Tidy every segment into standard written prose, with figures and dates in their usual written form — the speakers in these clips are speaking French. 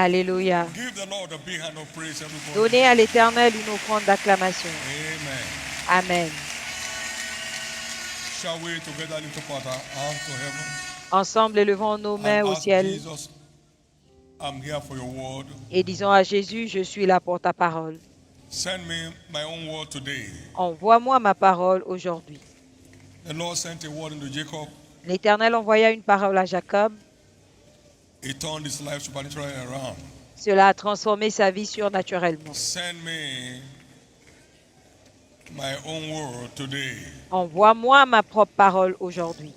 Alléluia. Give the Lord a big hand of praise, everybody. Donnez à l'Éternel une offrande d'acclamation. Amen. Amen. Shall we together lift up our hands to heaven Ensemble, élevons nos mains and au ask ciel Jesus, I'm here for your word. et disons à Jésus, je suis là pour ta parole. Send me my own word today. Envoie-moi ma parole aujourd'hui. The Lord sent a word into Jacob. L'Éternel envoya une parole à Jacob. He turned his life supernaturally around. Cela a transformé sa vie surnaturellement. Send me my own word today. Envoie-moi ma propre parole aujourd'hui.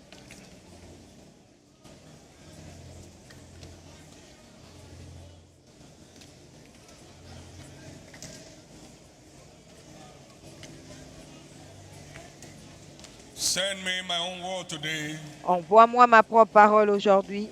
Send me my own word today. Envoie-moi ma propre parole aujourd'hui.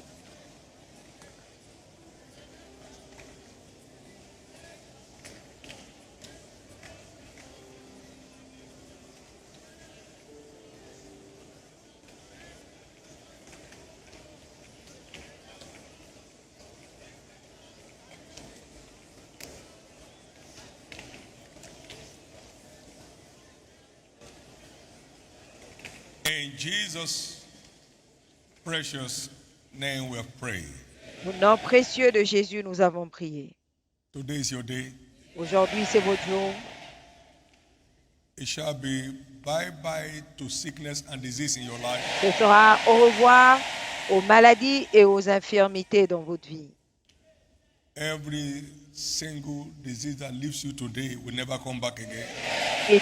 In Jesus' precious name we have prayed. Au nom précieux de Jésus, nous avons prié. Today is your day. Aujourd'hui, c'est votre jour. It shall be bye-bye to sickness and disease in your life. Ce sera au revoir aux maladies et aux infirmités dans votre vie. Every single disease that leaves you today will never come back again. Et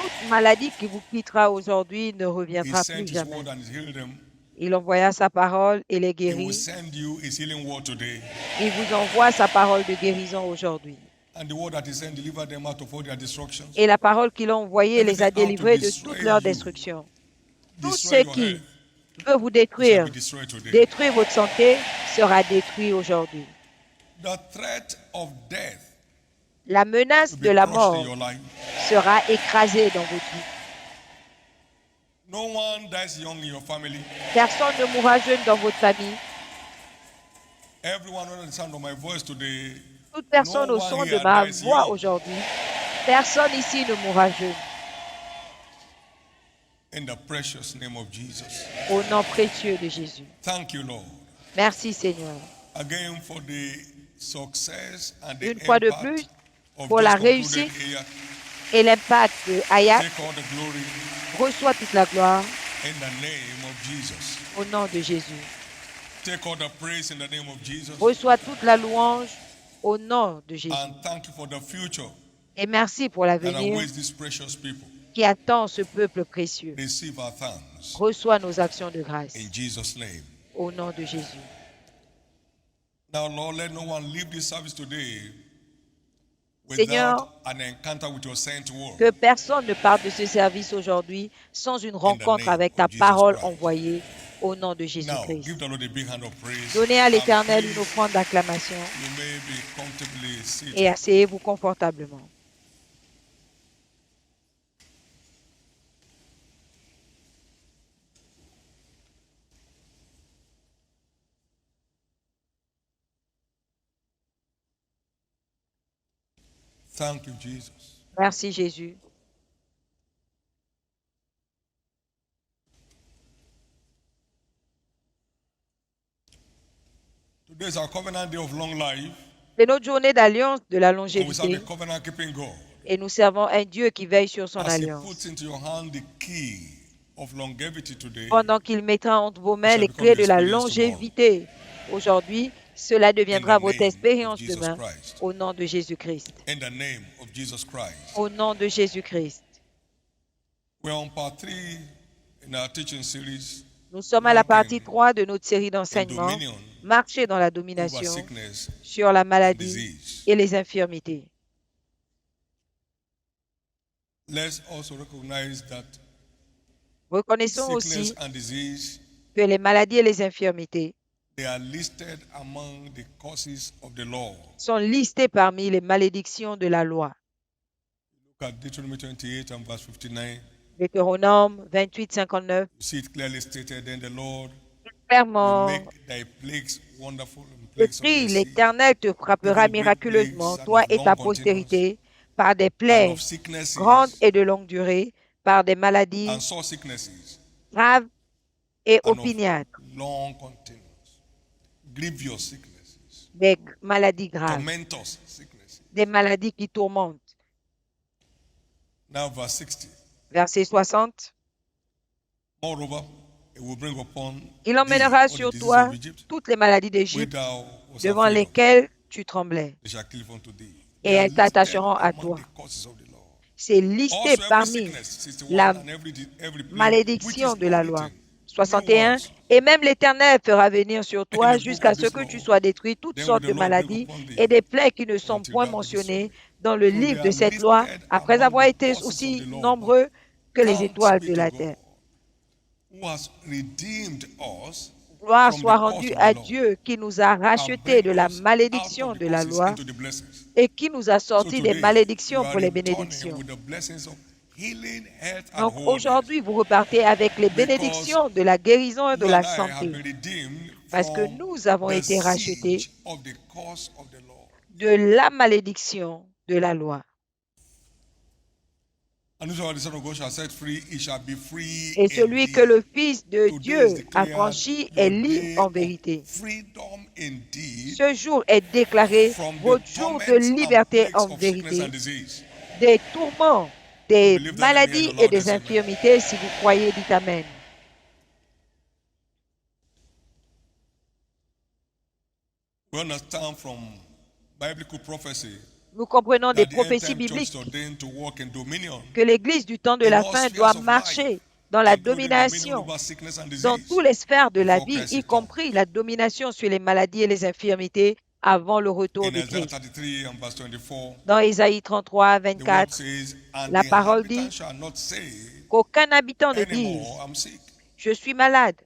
toute maladie qui vous quittera aujourd'hui ne He reviendra sent plus his jamais. word and healed them. Il envoya sa parole et les He will guérit. send you his healing word today. Il vous envoie sa parole de guérison aujourd'hui. And the word that he sent delivered them out of all their destructions. Et la parole qu'il a envoyée les a Everything out to délivrés de destroy toute leur you, destruction. Tout destroy ce your qui health, veut vous it shall détruire, be destroyed today. détruire votre santé, sera détruit aujourd'hui. The threat of death La menace will de be la crushed in mort your life. sera écrasée dans votre vie. No one dies young in your family. Personne ne mourra jeune dans votre famille. Everyone under the sound of my voice today, Toute personne no au one son de here ma dies voix young. aujourd'hui, personne ici ne mourra jeune. In the precious name of Jesus. Au nom précieux de Jésus. Thank you, Lord. Merci Seigneur. Again for the success and the Une fois de impact plus, of pour this la concluded réussite year. et l'impact de Hayat, Take all the glory reçoit toute la gloire in the name of Jesus. au nom de Jésus. Take all the praise in the name of Jesus. Reçoit toute la louange au nom de Jésus. And thank you for the future Et merci pour that l'avenir awaits these precious people. qui attend ce peuple précieux. Receive our thanks Reçoit nos actions de grâce in Jesus' name. au nom de Jésus. Now, Lord, let no one leave this service today Seigneur, without an encounter with your sent word. que personne ne parte de ce service aujourd'hui sans une rencontre name avec of ta Jesus parole Christ. envoyée au nom de Now, Jésus-Christ. give the Lord a big hand of praise. Donnez à And l'Éternel please, une offrande d'acclamation you may be comfortably seated. et asseyez-vous confortablement. Thank you, Jesus. Merci Jésus. Today is our covenant day of long life, C'est notre journée d'alliance de la and we serve longévité a covenant keeping God. et nous servons un Dieu qui veille sur son As He alliance. puts into your hand the key of longevity today, Pendant qu'il mettra entre vos mains shall les become clés your de la experience longévité aujourd'hui, cela deviendra In the votre name expérience of Jesus demain Christ. au nom de Jésus-Christ. in the name of Jesus Christ. Au nom de Jésus-Christ. We're on part 3 in our teaching series, Nous sommes à la partie Walking 3 de notre série in d'enseignements, dominion Marcher dans la over domination sickness sur la and maladie disease. et les infirmités. Let's also recognize that Reconnaissons sickness aussi and disease, que les maladies et les infirmités they are listed among the causes of the law. sont listées parmi les malédictions de la loi. Look at Deuteronomy 28 and verse 59. Deutéronome 28, 59. You see it clearly stated, then the Lord Clairement, make thy plagues wonderful and plagues of écrit, mercy, l'Éternel te frappera even great miraculeusement, plagues and toi of et long ta continuance, postérité, par des and of plaies grandes sicknesses et de longue durée, par des and maladies sore sicknesses graves et and of opiniâtres, long continuance, grievous sicknesses, des maladies graves, tormentous sicknesses. des maladies qui tourmentent. Now verse 60. Verset 60. Moreover, it will bring upon Il thee emmènera all the sur diseases of toi Egypt, toutes les maladies which d'Égypte thou wast devant afraid of. lesquelles tu tremblais, They shall cleave unto thee. et They are elles listed t'attacheront à among toi. the causes of the law. C'est listé Also every parmi sickness, 61, la and every plague, which malédiction is de not la written, loi. even 61. words, Et même l'Éternel fera venir sur in toi the book jusqu'à of ce this que tu law, sois détruit toutes then will sortes the de Lord bring maladies upon thee et des plaies qui ne sont until point thou be destroyed. mentionnées dans le So they livre de are cette loi, listed après among avoir the été causes of aussi the law. But nombreux que les thanks étoiles be de to la God, terre. who has redeemed us Gloire from the soit curse rendue of the à law, Dieu qui nous a and rachetés bring de la us out of malédiction the de la curses loi into the blessings. et qui nous a So sortis des today, you malédictions are pour les returning bénédictions. with the blessings of healing, health, and Donc wholeness. aujourd'hui, vous repartez avec les Because bénédictions de la guérison et de you la and I have santé been redeemed parce que from nous avons the été rachetés siege of the curse of the law. de la malédiction de la loi. And whosoever the Son of God shall set free, he shall be free Et celui que indeed. le Fils de Today is Dieu a declared franchi est your libre day en of vérité. freedom indeed Ce jour est déclaré from the votre jour de torments and liberté plagues en of sickness and vérité, disease. des tourments, You des believe that? Let me hear maladies your et des loudest amen. infirmités. Si vous croyez, dites Amen. We understand from biblical prophecy Nous comprenons des that the end prophéties time church is bibliques ordained to walk in dominion que l'Église du temps de in la all fin doit spheres of life, marcher dans la including dominion domination over sickness and dans disease toutes les sphères de la before vie, y Christ comes. compris la domination sur les maladies et les infirmités avant le retour In de Isaiah Christ. 33 and verse 24, Dans Ésaïe 33, the word 24, says, and la the parole inhabitant dit shall not say qu'aucun habitant ne dise anymore, I'm sick. « Je suis malade ».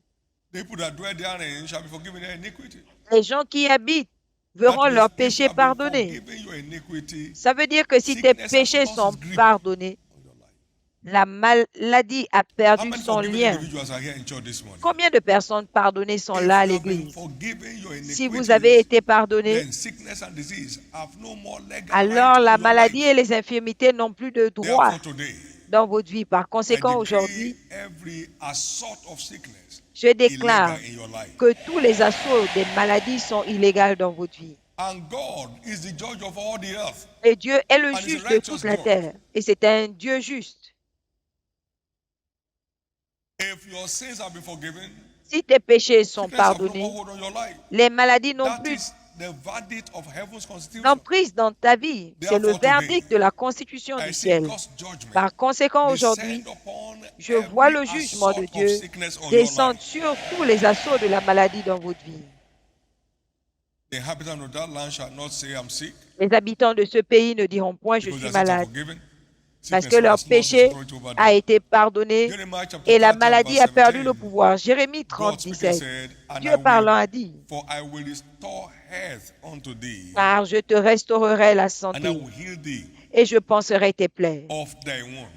The people that dwell therein shall be forgiven their iniquity. Les gens qui y habitent That verront means leurs if you péchés have been pardonnés. forgiven your iniquity, Ça veut dire que si tes sickness has péchés lost sont its grip pardonnés, on your life. la maladie a How perdu many son forgiven lien. individuals are here in church this morning? Combien de personnes pardonnées sont là If à you have been l'église? forgiven your Si vous avez iniquities, été pardonné, then sickness and disease have no more legal right alors la on your maladie et life. les infirmités n'ont plus de droit Therefore, today, dans votre vie. Par I conséquent, decree aujourd'hui, every assault of sickness je illegal déclare in your life. que tous les assauts des maladies sont illégaux dans votre vie. And God is the judge of all the earth. Et Dieu est le And he's juge a de righteous toute la God. terre. Et c'est un Dieu juste. If your sins have been forgiven, Si tes péchés sont sickness have no more pardonnés, hold on your life. les maladies n'ont That plus is the verdict of heaven's constitution. d'emprise dans ta vie. C'est le Therefore, today, verdict de la constitution I du see ciel. God's judgment Par conséquent, aujourd'hui, descend upon je vois every le jugement de assault of Dieu sickness on your descendre life. sur tous les assauts de la maladie dans votre vie. The inhabitant of that land shall not say, I'm sick, Les habitants de ce pays ne diront point je because suis their sins are malade, forgiven. parce Sickness que leur has lost its péché authority over a them. été pardonné Jeremiah chapter et la 30 and maladie verse a perdu le 17. pouvoir. Jérémie 30, God speaking 17. said, and Dieu parlant a dit, for I will restore health unto thee, car je te restaurerai la and I santé will heal thee et je panserai tes plaies. of thy wound.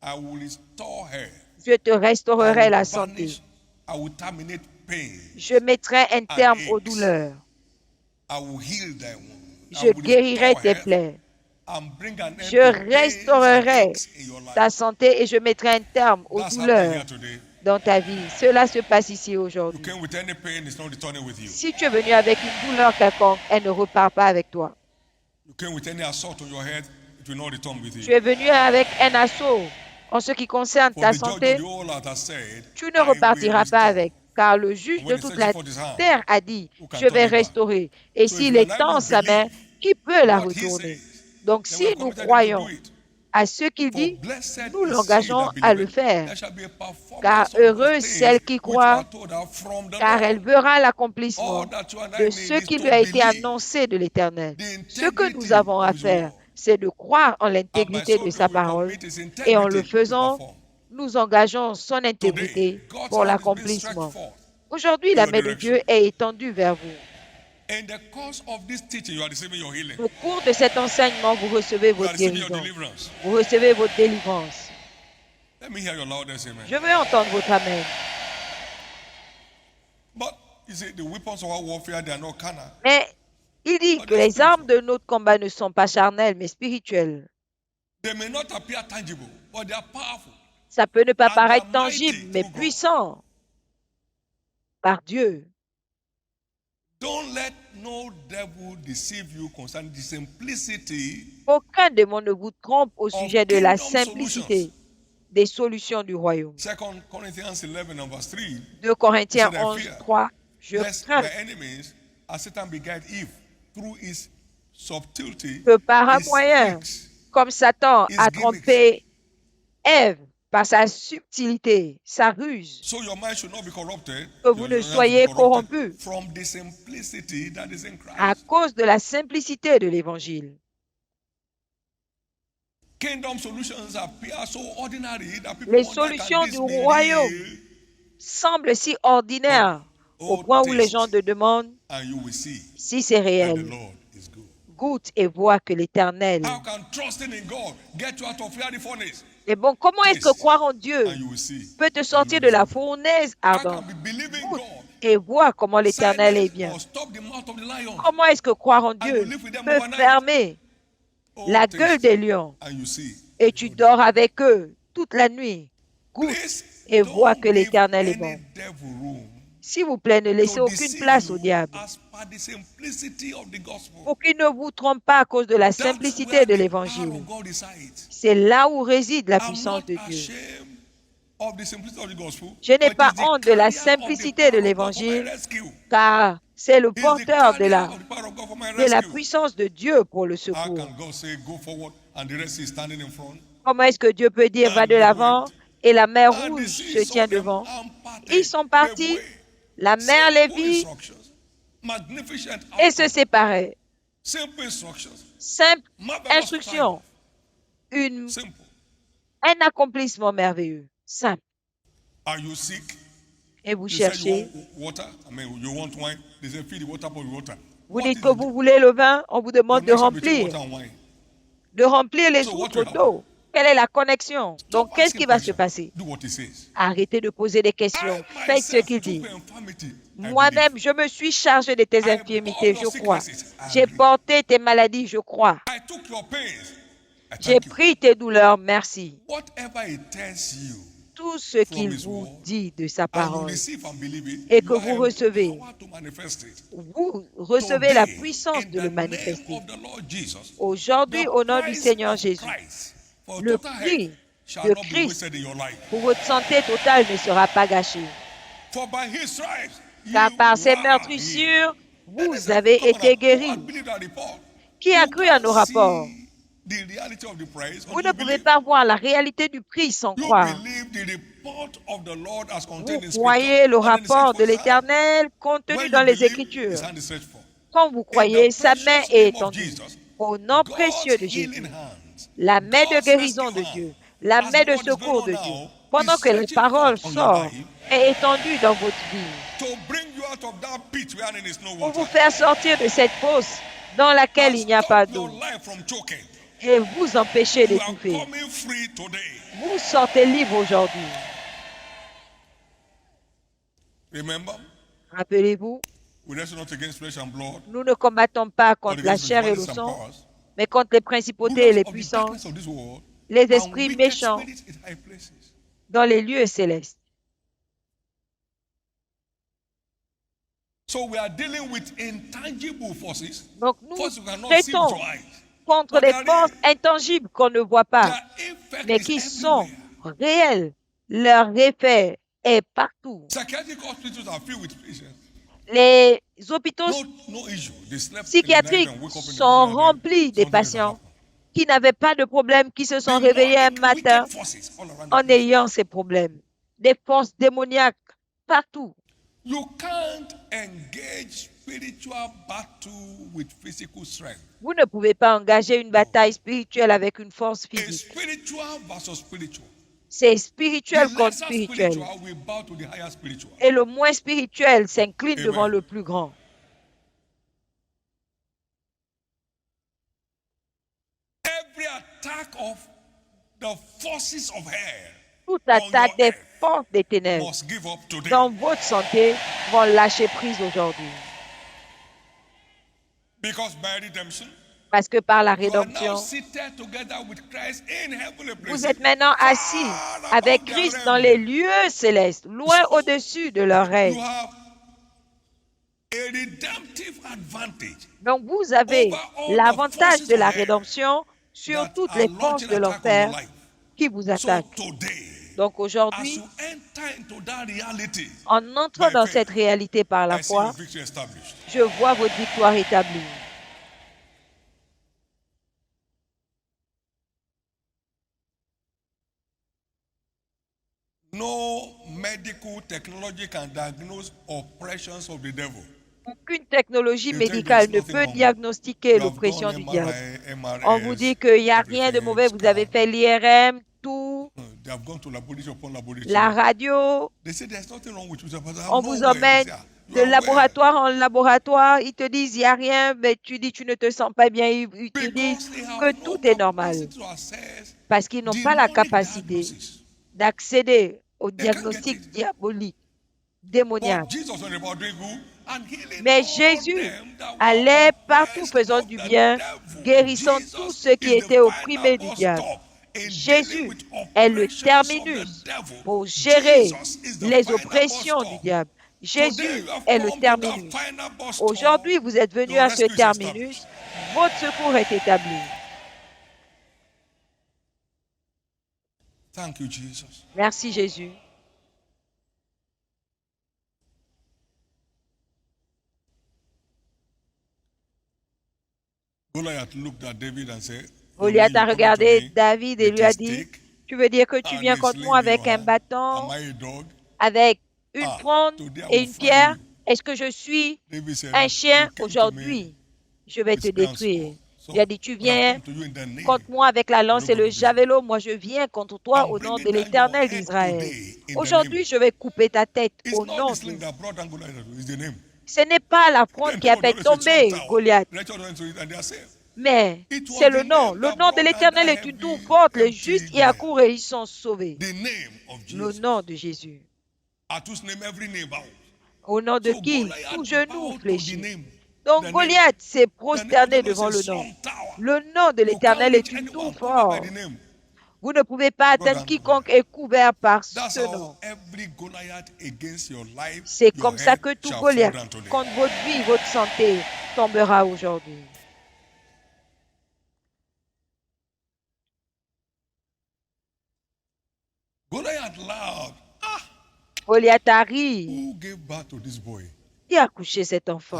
I will restore health. Je te I restaurerai will la santé. banish, I will terminate pain. Je mettrai un terme aux aches. douleurs. I will heal thy wound. I Je will guérirai restore tes health plaies. and bring an end Je to pains and restaurerai aches in your life. ta santé et je mettrai un terme aux That's happening douleurs here today. dans ta vie. Cela se passe ici You aujourd'hui. came with any pain, it's not returning with you. Si tu es venu avec une douleur quelconque, elle ne repart pas avec toi. You came with any assault on your head, it will not return with Tu you. es venu avec un assaut en ce qui concerne For ta the judge of santé, the whole earth has said, tu ne I will repartiras pas restore. avec. Car le juge And de when he toute stretches la forth his hand, terre a dit, who can je turn vais it back? restaurer. Et So if s'il you and I étend will sa main, believe qui peut la what he retourner? says, Donc then we si are nous committed him to croyons do it. à ce qu'il For dit, blessed nous is he l'engageons that à le believeth. faire. There shall be a Car performance of heureuse those celle things qui which croit, were told her from the car elle Lord. verra All l'accomplissement that you and I de need ce is qui to lui a été believe annoncé de l'Éternel. the Ce que nous integrity avons à of his faire, word. c'est de croire en And by l'intégrité so de doing, sa we parole. commit his Et en le integrity to faisant, perform. nous engageons son Today, intégrité God's pour hand is being stretched l'accomplissement. forth Aujourd'hui, in la your main de direction. Dieu est étendue vers vous. In the course of this teaching, you are receiving your healing. Au cours de cet enseignement, vous recevez You are votre receiving your guérison. deliverance. Vous recevez votre délivrance. Let me hear your loudest amen. Je veux entendre votre amen. You see, the weapons of our warfare, they are not carnal. Mais il dit But que they are les armes spiritual. de notre combat ne sont pas charnelles, mais spirituelles. They may not appear tangible, but they are powerful. Ça peut ne pas And they are paraître tangible, mighty mais through God. puissant par Dieu. Don't let no devil deceive you concerning the simplicity Aucun démon ne vous trompe au of sujet de la kingdom simplicité solutions. des solutions du royaume. 2 Corinthians 11 and verse 3. 2 Corinthiens He said, I 11, fear 3. Je lest crains my enemies, as Satan beguiled Eve through his subtlety, que par un his moyen, tricks, comme Satan his a gimmicks. trompé Ève par sa subtilité, sa ruse, So your mind should not be corrupted. que vous ne soyez corrompus From the simplicity that is in à Christ. cause de la simplicité de l'évangile. Kingdom solutions appear so ordinary that people Les wonder, solutions can du this be royaume real? semblent si ordinaires au Oh, point où les gens taste, te demandent and you will see si c'est that the réel. Lord is good. Goûte et vois que l'Éternel. How can trusting in God get you out of fiery furnace? Et bon, comment est-ce que Taste, croire en Dieu and you will see peut te that the sortir Lord de is la good. fournaise How ardente? can we believe in Goûte God, et vois comment l'Éternel est silence bien. or stop the mouth of the lion, Comment est-ce que croire en and you Dieu live with them peut overnight? fermer Oh, la gueule taste, des lions and you see et that tu God is dors good. avec eux toute la nuit? Goûte Please et vois que don't give l'Éternel est any bon. devil room S'il vous plaît, ne laissez to aucune deceive place au you diable as per the simplicity of the gospel. pour qu'il ne vous trompe pas à cause de la That's simplicité where de the power l'évangile. of God resides. C'est là où réside la I'm puissance not de Dieu. ashamed of the simplicity of the gospel, Je n'ai but pas it's the honte de la carrier of the simplicité de power of God for my l'évangile, rescue. car c'est le It's the porteur carrier of the power of God for my de la rescue. puissance de Dieu pour le How secours. can God say, go forward, and the rest is standing in front? Comment est-ce que Dieu peut dire va And de they l'avant wait. et la mer And the rouge sea se tient saw them devant? and Ils parted. sont Gave partis, way. la mer les Simple vit instructions. Magnificent et se outcome. séparaient. Simple instructions. Simple Marvelous instruction, triumph. Simple. un accomplissement merveilleux, simple. Are you sick? Et vous You say you cherchez, want water? I mean, you want wine? They say, fill the water up with water. vous What dites is que the vous voulez le vin, on vous demande connection between water and wine? de remplir les So what outres will happen? d'eau. Quelle est la connexion? Donc, Stop qu'est-ce qui asking va se questions. passer? Do what he says. Arrêtez de poser des I questions. Faites ce myself qu'il took dit. infirmity. I Moi-même, believe. je me suis chargé de tes I infirmités, bore je your crois. sicknesses. I J'ai agree. porté tes maladies, je crois. I took your pains. I J'ai thank you. pris tes douleurs, merci. Whatever it tells you Tout ce from qu'il his vous word, dit de sa and you parole receive and believe it, et you que are vous recevez, empowered to manifest it. vous recevez la Today, puissance in de the le name manifester. of the Lord Jesus, Aujourd'hui, the au nom du price Seigneur of Jésus, Christ for le total health prix shall de not be Christ wasted in your life. pour votre santé totale ne sera pas gâché. For by his stripes Car par you ses are healed. meurtrissures, And vous listen, avez come on now, été who has guéris. believed that report? Qui a You cru à can't nos rapports? see the reality of the price Vous until ne you pouvez believe. pas voir la réalité du prix sans You croire. believe the report of the Lord as Vous contained in croyez scripture, le and then he search rapport for de his hand. l'Éternel contenu When dans you les believe, his Écritures. hand is stretched for. Quand vous In croyez, the sa main precious est name of étendue. Jesus, Au nom God's précieux de healing Jésus, hands, la main de God's guérison rescue de hand, Dieu, la as main the de word is going secours on de Dieu, now, is pendant que la stretching parole forth on your sort, life est étendue dans votre vie to bring you out of that pit wherein is no pour water, vous faire sortir de cette fosse dans laquelle and il n'y a pas stop your d'eau life from choking. et vous empêcher You are d'étouffer. coming free today. Vous sortez libre aujourd'hui. Remember, Rappelez-vous, we wrestle not against flesh and blood, nous ne combattons pas but contre la against chair et le principalities and sang, powers, mais contre les principautés et rulers les of the darkness puissances, of this world, les and esprits wicked méchants spirits in high places. dans les lieux célestes. So we are dealing with intangible forces, Donc nous forces you cannot see with traitons your eyes. contre But des they are forces real. intangibles qu'on ne voit pas, Their effect mais is qui sont everywhere. réelles. Leur effet est partout. Psychiatric hospitals are filled with patients. Les hôpitaux No issue. They slept in the night psychiatriques and wake up in the sont morning and remplis des something has patients happened. qui n'avaient pas de problème, qui se sont réveillés un Demonic matin wicked forces all around the en place. ayant ces problèmes. Des forces démoniaques partout. You can't engage spiritual battle with physical strength. Vous ne pouvez pas engager une bataille spirituelle avec une force A physique. spiritual versus spiritual. C'est The spirituel contre lesser spirituel. spiritual will bow to the higher spiritual. Et le moins spirituel s'incline Amen. devant le plus grand. Every attack of the forces of hell Toute on attaque your des earth forces des ténèbres must give up today. dans votre santé vont lâcher prise aujourd'hui. Because by redemption, Parce que par la you are now rédemption, seated together with Christ in heavenly vous places. êtes maintenant assis Far avec above their Christ dans les realm. lieux célestes, loin So, au-dessus de leur you règne. have a redemptive advantage Donc, vous avez over all the l'avantage forces de of la hell rédemption sur that toutes are les forces launching de attack on your l'enfer life. qui vous So attaquent. today, Donc, as aujourd'hui, you enter into that reality, en entrant by dans faith, cette réalité par la I see your foi, victory established. je vois votre victoire établie. No medical technology can diagnose oppressions of the devil. Aucune technologie You think médicale there's ne nothing peut wrong. diagnostiquer You have done l'oppression du diable. MRI, On vous dit MRS, qu'il n'y a rien de everything, mauvais, vous avez scan. fait l'IRM, tout, They have gone to laboratory upon laboratory. la radio, They say there's nothing wrong with you, but on I'm vous not well. They emmène say, you de are well. laboratoire en laboratoire, ils te disent il n'y a rien, mais tu dis tu ne te sens pas bien, ils te disent Because they que have no tout est normal. capacity to assess Parce qu'ils n'ont pas la demonic capacité diagnosis. d'accéder au They can't get diagnostic it. diabolique, démoniaque. But Jesus was about doing good and healing Mais all Jésus them that allait were partout oppressed faisant of du the bien, devil. guérissant tous Jesus ceux qui is the étaient final opprimés du bus diable. stop in dealing Jésus with est le oppressions of the terminus devil. pour gérer Jesus is the les final bus oppressions du stop. diable. Today Jésus you have est le come to that terminus. final bus stop. Aujourd'hui, vous êtes venu Your à ce rescue is terminus. established. Votre secours est établi. Thank you, Jesus. Merci Jésus. Goliath looked at David and said, Goliath a regardé David et lui a dit, tu veux dire que tu viens contre moi avec un Am bâton, I a dog? avec une fronde Today I et will une find pierre? you. Est-ce que je suis David said, un you chien? came to me Aujourd'hui, je vais with te spear and détruire. sword. Il a dit, tu But I've viens come to you in the name contre moi avec la lance of et the le Lord of Israel. javelot. Moi, je viens contre toi I'm au nom bringing de down your l'Éternel head d'Israël. today in the Aujourd'hui, name. je vais couper ta tête It's au not nom the sling de... that brought down Goliath, it's the name. Ce n'est pas la fronde Then qui a they fait were always a strong tomber tower. Goliath, The righteous went to it and they are saved. mais It was c'est the le nom. name Le that nom de brought down l'Éternel that est une heavy, tour forte. Les empty justes y Goliath. accourent et ils sont sauvés. The name of Le Jesus. nom de Jésus. At whose name every knee bows. Au nom de So qui Goliath tout genou bowed to the fléchit. name. Donc The name. Goliath s'est The name of prosterné the Lord devant is a le nom. strong tower. Le nom de You can't l'Éternel reach est une tour anyone covered by the forte. name. Vous ne pouvez pas Brother atteindre and quiconque est couvert par That's ce how nom. every Goliath against your life, C'est your comme ça head que tout shall Goliath fall down today. contre votre vie, votre santé tombera aujourd'hui. Goliath loud. Goliath arrive. Who gave birth to this boy? Qui a couché cet enfant?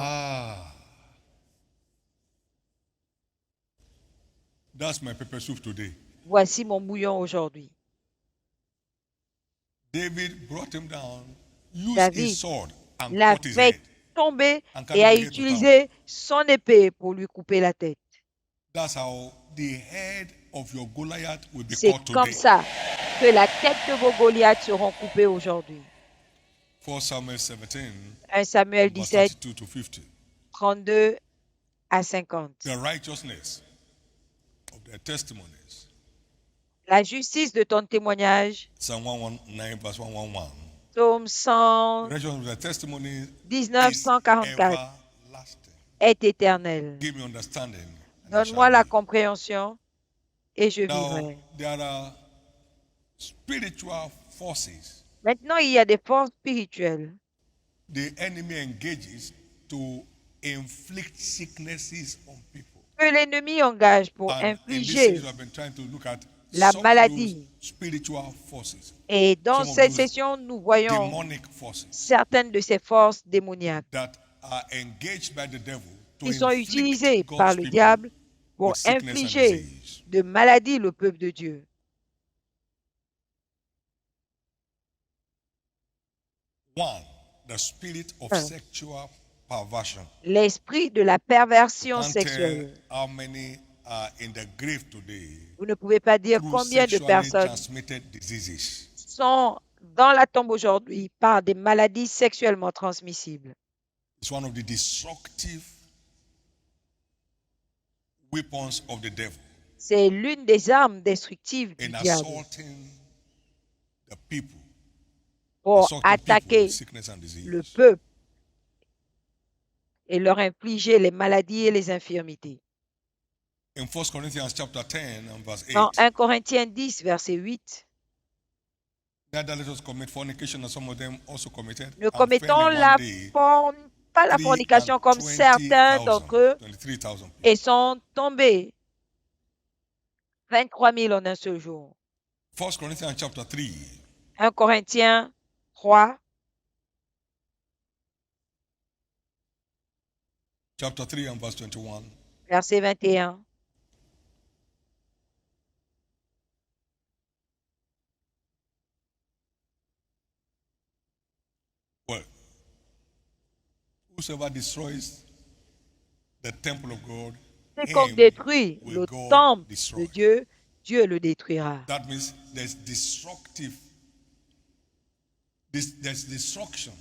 That's my pepper soup today. Voici mon bouillon aujourd'hui. David brought him down, used David his sword and l'a cut his fait head. tomber And et a carried the head to utilisé son épée pour lui couper la tête. That's how the head of your Goliath will be C'est cut comme today. ça que la tête de vos Goliaths seront coupées aujourd'hui. 1 Samuel 17, 1 Samuel verse 17, 32 to 50. 32 à 50. The righteousness of their testimonies. La justice de ton témoignage, Psalm 119, verse 111. Psaume The righteousness of their testimonies 119, is 144, everlasting. est éternel. Give me understanding. and I Donne-moi shall la live. compréhension et je Now, vivrai. there are spiritual forces Maintenant, il y a des forces spirituelles the enemy engages to inflict sicknesses on people. que l'ennemi engage pour And in this infliger series, I've been trying to look at la some of maladie. those spiritual forces, Et dans some of cette those session, nous voyons demonic forces certaines de ces forces démoniaques that are engaged by the devil to qui sont inflict utilisées God's par le people diable pour with sickness and infliger disease. de maladies le peuple de Dieu. One, the spirit of Un. sexual perversion. L'esprit de la perversion Can't tell sexuelle. how many are in the grave today Vous ne pouvez pas dire through combien de sexually personnes transmitted diseases. sont dans la tombe aujourd'hui par des maladies sexuellement transmissibles. It's one of the destructive weapons of the devil C'est l'une des armes destructives du in diable assaulting the people pour sought the people with attaquer sickness and le disease. peuple et leur infliger les maladies et les infirmités. In 1 Corinthians chapter 10 and verse 8, Dans 1 Corinthiens 10, verset 8, neither let us commit fornication, as some of them also committed, ne and fell commettons in one day pas la fornication comme certains d'entre eux 23,000 people. et sont tombés 23 000 en un seul jour. 1 Corinthians chapter 3, 1 Corinthiens 3, chapter 3 and verse 21. verset 21. Well, whosoever destroys the temple of God, Quiconque him détruit will le God temple de destroy. Dieu, Dieu le détruira. That means there's destruction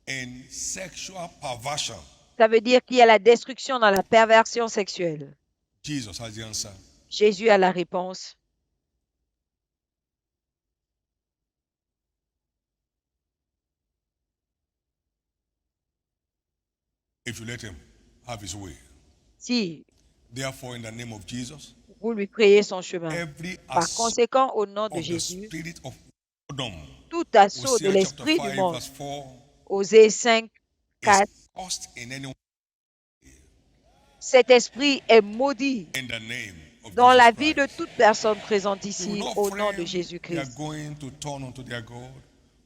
in sexual perversion. Ça veut dire qu'il y a la destruction dans la perversion sexuelle. Jesus has the answer. Jésus a la réponse. If you let him have his way. Si Therefore, in the name of Jesus, vous lui priez son chemin. every Par assault conséquent, au nom de of the Jésus, spirit of boredom, tout assaut de Hosea chapter l'esprit du 5 monde, verse 4, Osée 5, 4, is caused in any cet esprit est maudit in the name of dans Jesus la vie de Christ. toute personne présente You will ici not au nom de frame they are Jésus-Christ. going to turn unto their God,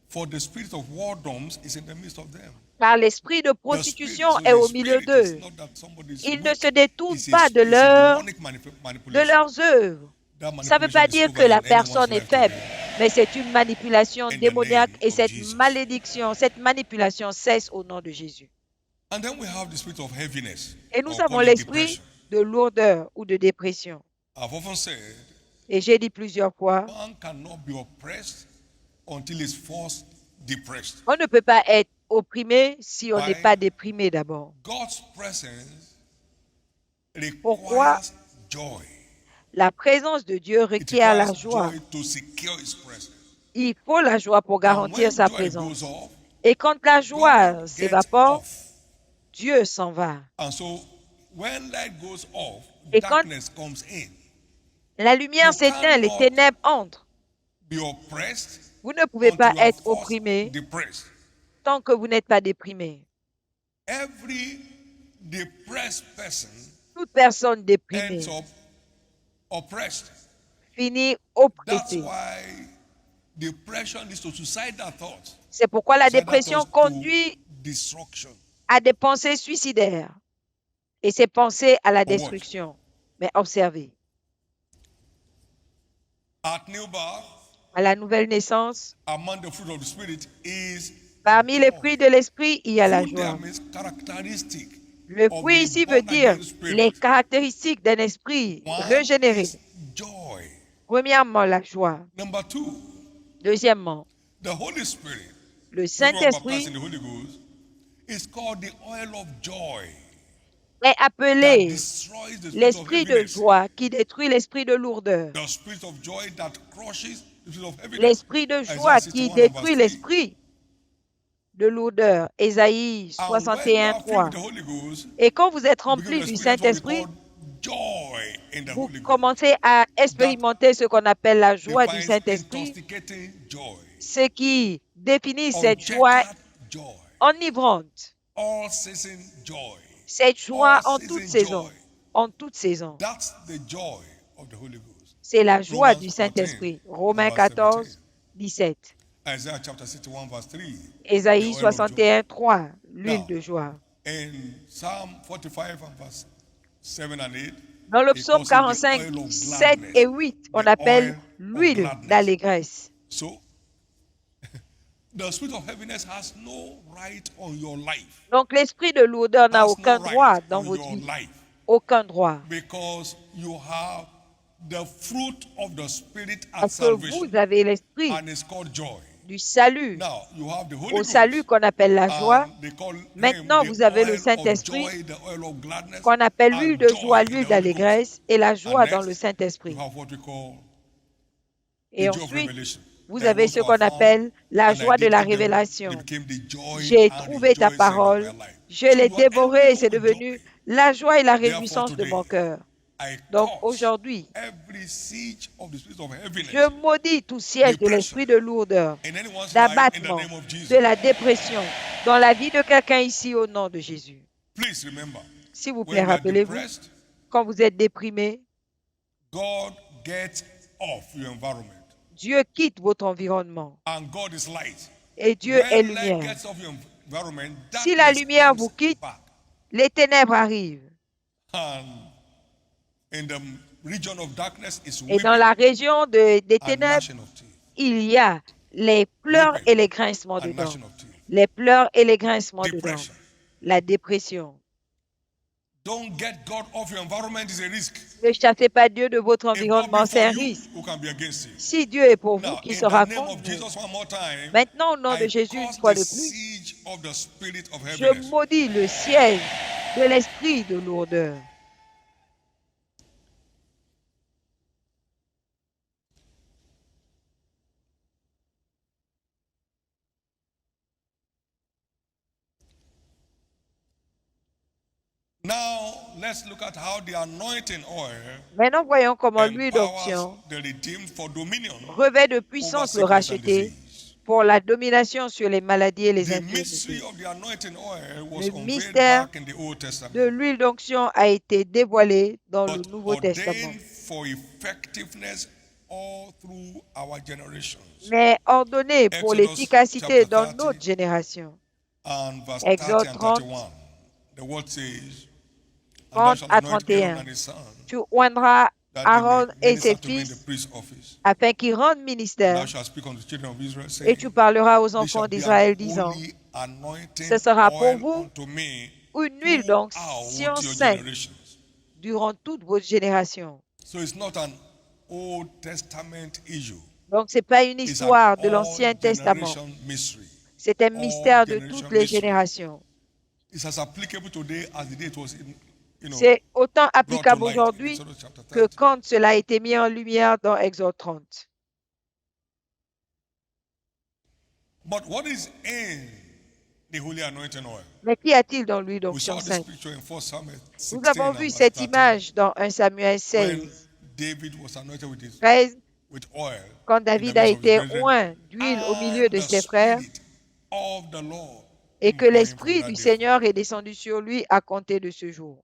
for the spirit of whoredoms is in the midst of them. Car l'esprit de The spirit, prostitution so est the au milieu spirit is d'eux. not that somebody is Ils ne weak. se détournent It's pas de a demonic de manipulation. leurs œuvres. That Ça ne veut manipulation pas is dire que over la in anyone's personne est life faible, today. mais c'est une manipulation In the démoniaque name et of cette Jesus. malédiction, cette manipulation cesse au nom de Jésus. And then we have the spirit of heaviness, Et nous or avons call it l'esprit depression. de lourdeur ou de dépression. I've often said, Et j'ai dit plusieurs fois, man cannot be oppressed until he's first depressed. on ne peut pas être opprimé si on n'est Why? pas déprimé d'abord. God's presence Pourquoi? requires joy. La présence de Dieu It requiert la requires joie. joy to secure his presence. Il faut la joie pour And garantir when sa joy présence. goes off, Et quand la joie God gets s'évapore, off. Dieu s'en va. And so when light goes off, Et quand darkness comes in. la lumière You s'éteint, les cannot ténèbres entrent. be oppressed Vous ne pouvez until pas you are être first opprimé depressed. tant que vous n'êtes pas déprimé. Every depressed person Toute personne déprimée ends up oppressed. finit That's oppressée. why depression leads to suicidal thoughts. C'est pourquoi la Suicidal dépression thoughts conduit to destruction. à des pensées suicidaires et ces pensées à la Or what? destruction. Mais observez, At new birth, à la nouvelle naissance, among the fruit of the spirit is parmi les joy. fruits de l'esprit, il y a la Fruit there joie. means characteristic Le of fruit the ici veut born dire again spirit. les caractéristiques d'un esprit One régénéré. is joy. Premièrement, la joie. Number two, Deuxièmement, the Holy Spirit, le those who are baptized Saint-Esprit in the Holy Ghost, is called the oil of joy est that appelé destroys the spirit of l'esprit de heaviness. joie qui détruit l'esprit de lourdeur. The spirit of joy that crushes the spirit of heaviness. L'esprit de Isaiah joie qui 61 and détruit verse 3. l'esprit de lourdeur. Ésaïe And when you 61, are filled 3. with the Holy Ghost, Et quand vous êtes you begin rempli to du experience what we Saint-Esprit, call joy in the vous Holy Ghost. commencez à expérimenter ce qu'on appelle la joie du Defines Saint-Esprit, intoxicating joy, ce qui définit cette joie uncheckered joy, enivrante, all season joy, cette joie all en toute season saison, joy. en toute saison. That's the joy of the Holy Ghost. C'est la joie Romans du 14 Saint-Esprit. and Romains verse 14, 17. 17. Isaiah chapter 61 verse 3. Ésaïe The oil of joy. 61, 3. L'huile Now, de joie. In Psalm 45 and verse 7 and 8, Dans le he psaume calls it the 45, oil of 7 gladness. et 8, on The appelle oil of l'huile gladness. d'allégresse. So, the spirit of heaviness has no right on your life. Donc l'esprit de lourdeur n'a Has aucun no droit right dans on votre your vie. life. Aucun droit. Because you have the fruit of the spirit at Parce que salvation. vous avez l'esprit And it's called joy. du salut. Now, you have the Holy Au salut Ghost. qu'on appelle la joie. And they call him Maintenant, the vous avez le oil of Saint-Esprit joy, the oil of gladness, qu'on appelle and l'huile de joy joie, in the l'huile Holy Ghost. d'allégresse et la joie And dans next, le you Saint-Esprit. have what we call Et the joy of ensuite, revelation. Vous Then avez also ce I qu'on found appelle la and I joie de did la eat them, they révélation. became the joy J'ai and trouvé ta rejoicing of parole, my life. je So l'ai you are dévorée et c'est enviable with devenu joy. la joie et la Therefore réjouissance de today, mon cœur. I Donc cause aujourd'hui, every siege of the spirit of heaviness, je maudis tout siège de depression, l'esprit de lourdeur, in anyone's life in the d'abattement, name of de Jesus. la dépression dans la vie de quelqu'un ici au nom de Jésus. Please remember, S'il vous plaît, when you are rappelez-vous, depressed, quand vous êtes déprimé, God gets off your environment. Dieu quitte votre environnement And God is light. et Dieu est When light lumière. gets off your environment, Si la darkness lumière comes vous quitte, back. les ténèbres arrivent. And in the region of darkness is Et dans weeping la région des and ténèbres, gnashing of teeth. il y a les pleurs Weeping et les grincements and dedans. gnashing of teeth. Les pleurs et les grincements dedans. Depression. La dépression. Don't get God off your environment is a risk. Ne chassez pas Dieu de votre If God be environnement, c'est for un you, risque. who can be against you? Si Dieu est pour vous, Now, qui in sera the name contre of vous? Jesus, one more time, Maintenant, au nom de I Jésus, une cause fois the de plus, siege of the spirit of je heaviness. maudis le siège de l'esprit de lourdeur. Now, let's look at how the anointing oil Maintenant, voyons comment l'huile empowers d'onction the redeemed for dominion revêt de over puissance le sickness and racheté disease. pour la domination sur les maladies et les The mystery infirmités. of the anointing oil was Le unveiled mystère back in the Old de Testament, l'huile d'onction a été dévoilé dans le but Nouveau Testament, ordained for effectiveness all through our generations. mais ordonné pour Exodus l'efficacité chapter dans 30 notre génération. and verse Exode 30 and 30, 31. The word says, and thou 30 shalt à anoint Aaron 31. and his son, Tu oindras that they Aaron may et ses minister to me in the fils priest's office. afin qu'ils rendent And thou ministère, shalt speak unto the children of Israel, et saying, tu parleras aux This enfants shall be d'Israël an disant, holy anointing ce sera pour oil vous unto me une huile throughout d'onction your sainte generations. durant toute votre génération. So it's not an Old Testament issue. Donc, ce n'est pas une It's an histoire de all l'Ancien Testament. generation mystery. C'est un All mystère de generation toutes les mystery. générations. It's as applicable today as the day it was C'est autant brought to applicable light in aujourd'hui Exodus chapter que 30. quand cela a été mis en lumière dans Exode 30. But what is in the holy anointing oil? Mais qu'y a-t-il dans l'huile We saw d'onction this sainte? picture in 1 Samuel 16 Nous avons and vu verse cette 13, image dans 1 Samuel when 16, David was anointed with 13, oil quand in the David a midst of his été brethren, oint d'huile au milieu and de the ses frères, spirit of the Lord et que came upon him from l'Esprit that du day Seigneur est descendu sur lui à compter de ce jour.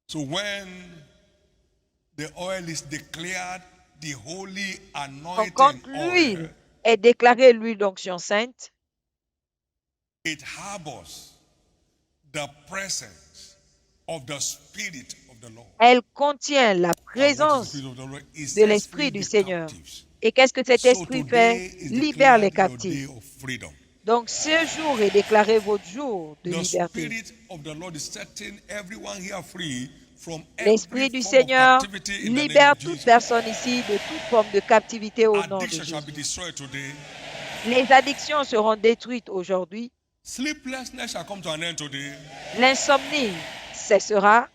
So when the oil is declared the holy Donc, quand anointing l'huile oil, est déclarée l'huile d'onction sainte, it harbors the presence of the Spirit of the Lord. elle contient la And what is the présence Spirit of the Lord? It de sets l'Esprit free du the Seigneur. captives. Et qu'est-ce que cet So esprit today fait? is Libère les declared your day captifs. of freedom. Donc, ce jour est déclaré votre jour de The liberté. Spirit of the Lord is setting everyone here free from L'Esprit every du form of Seigneur captivity in the name libère of toute Jesus. personne ici de toute forme de captivité au nom de Addiction shall be Jésus. destroyed today. Les addictions seront détruites aujourd'hui. Sleeplessness shall come to an end today. L'insomnie cessera.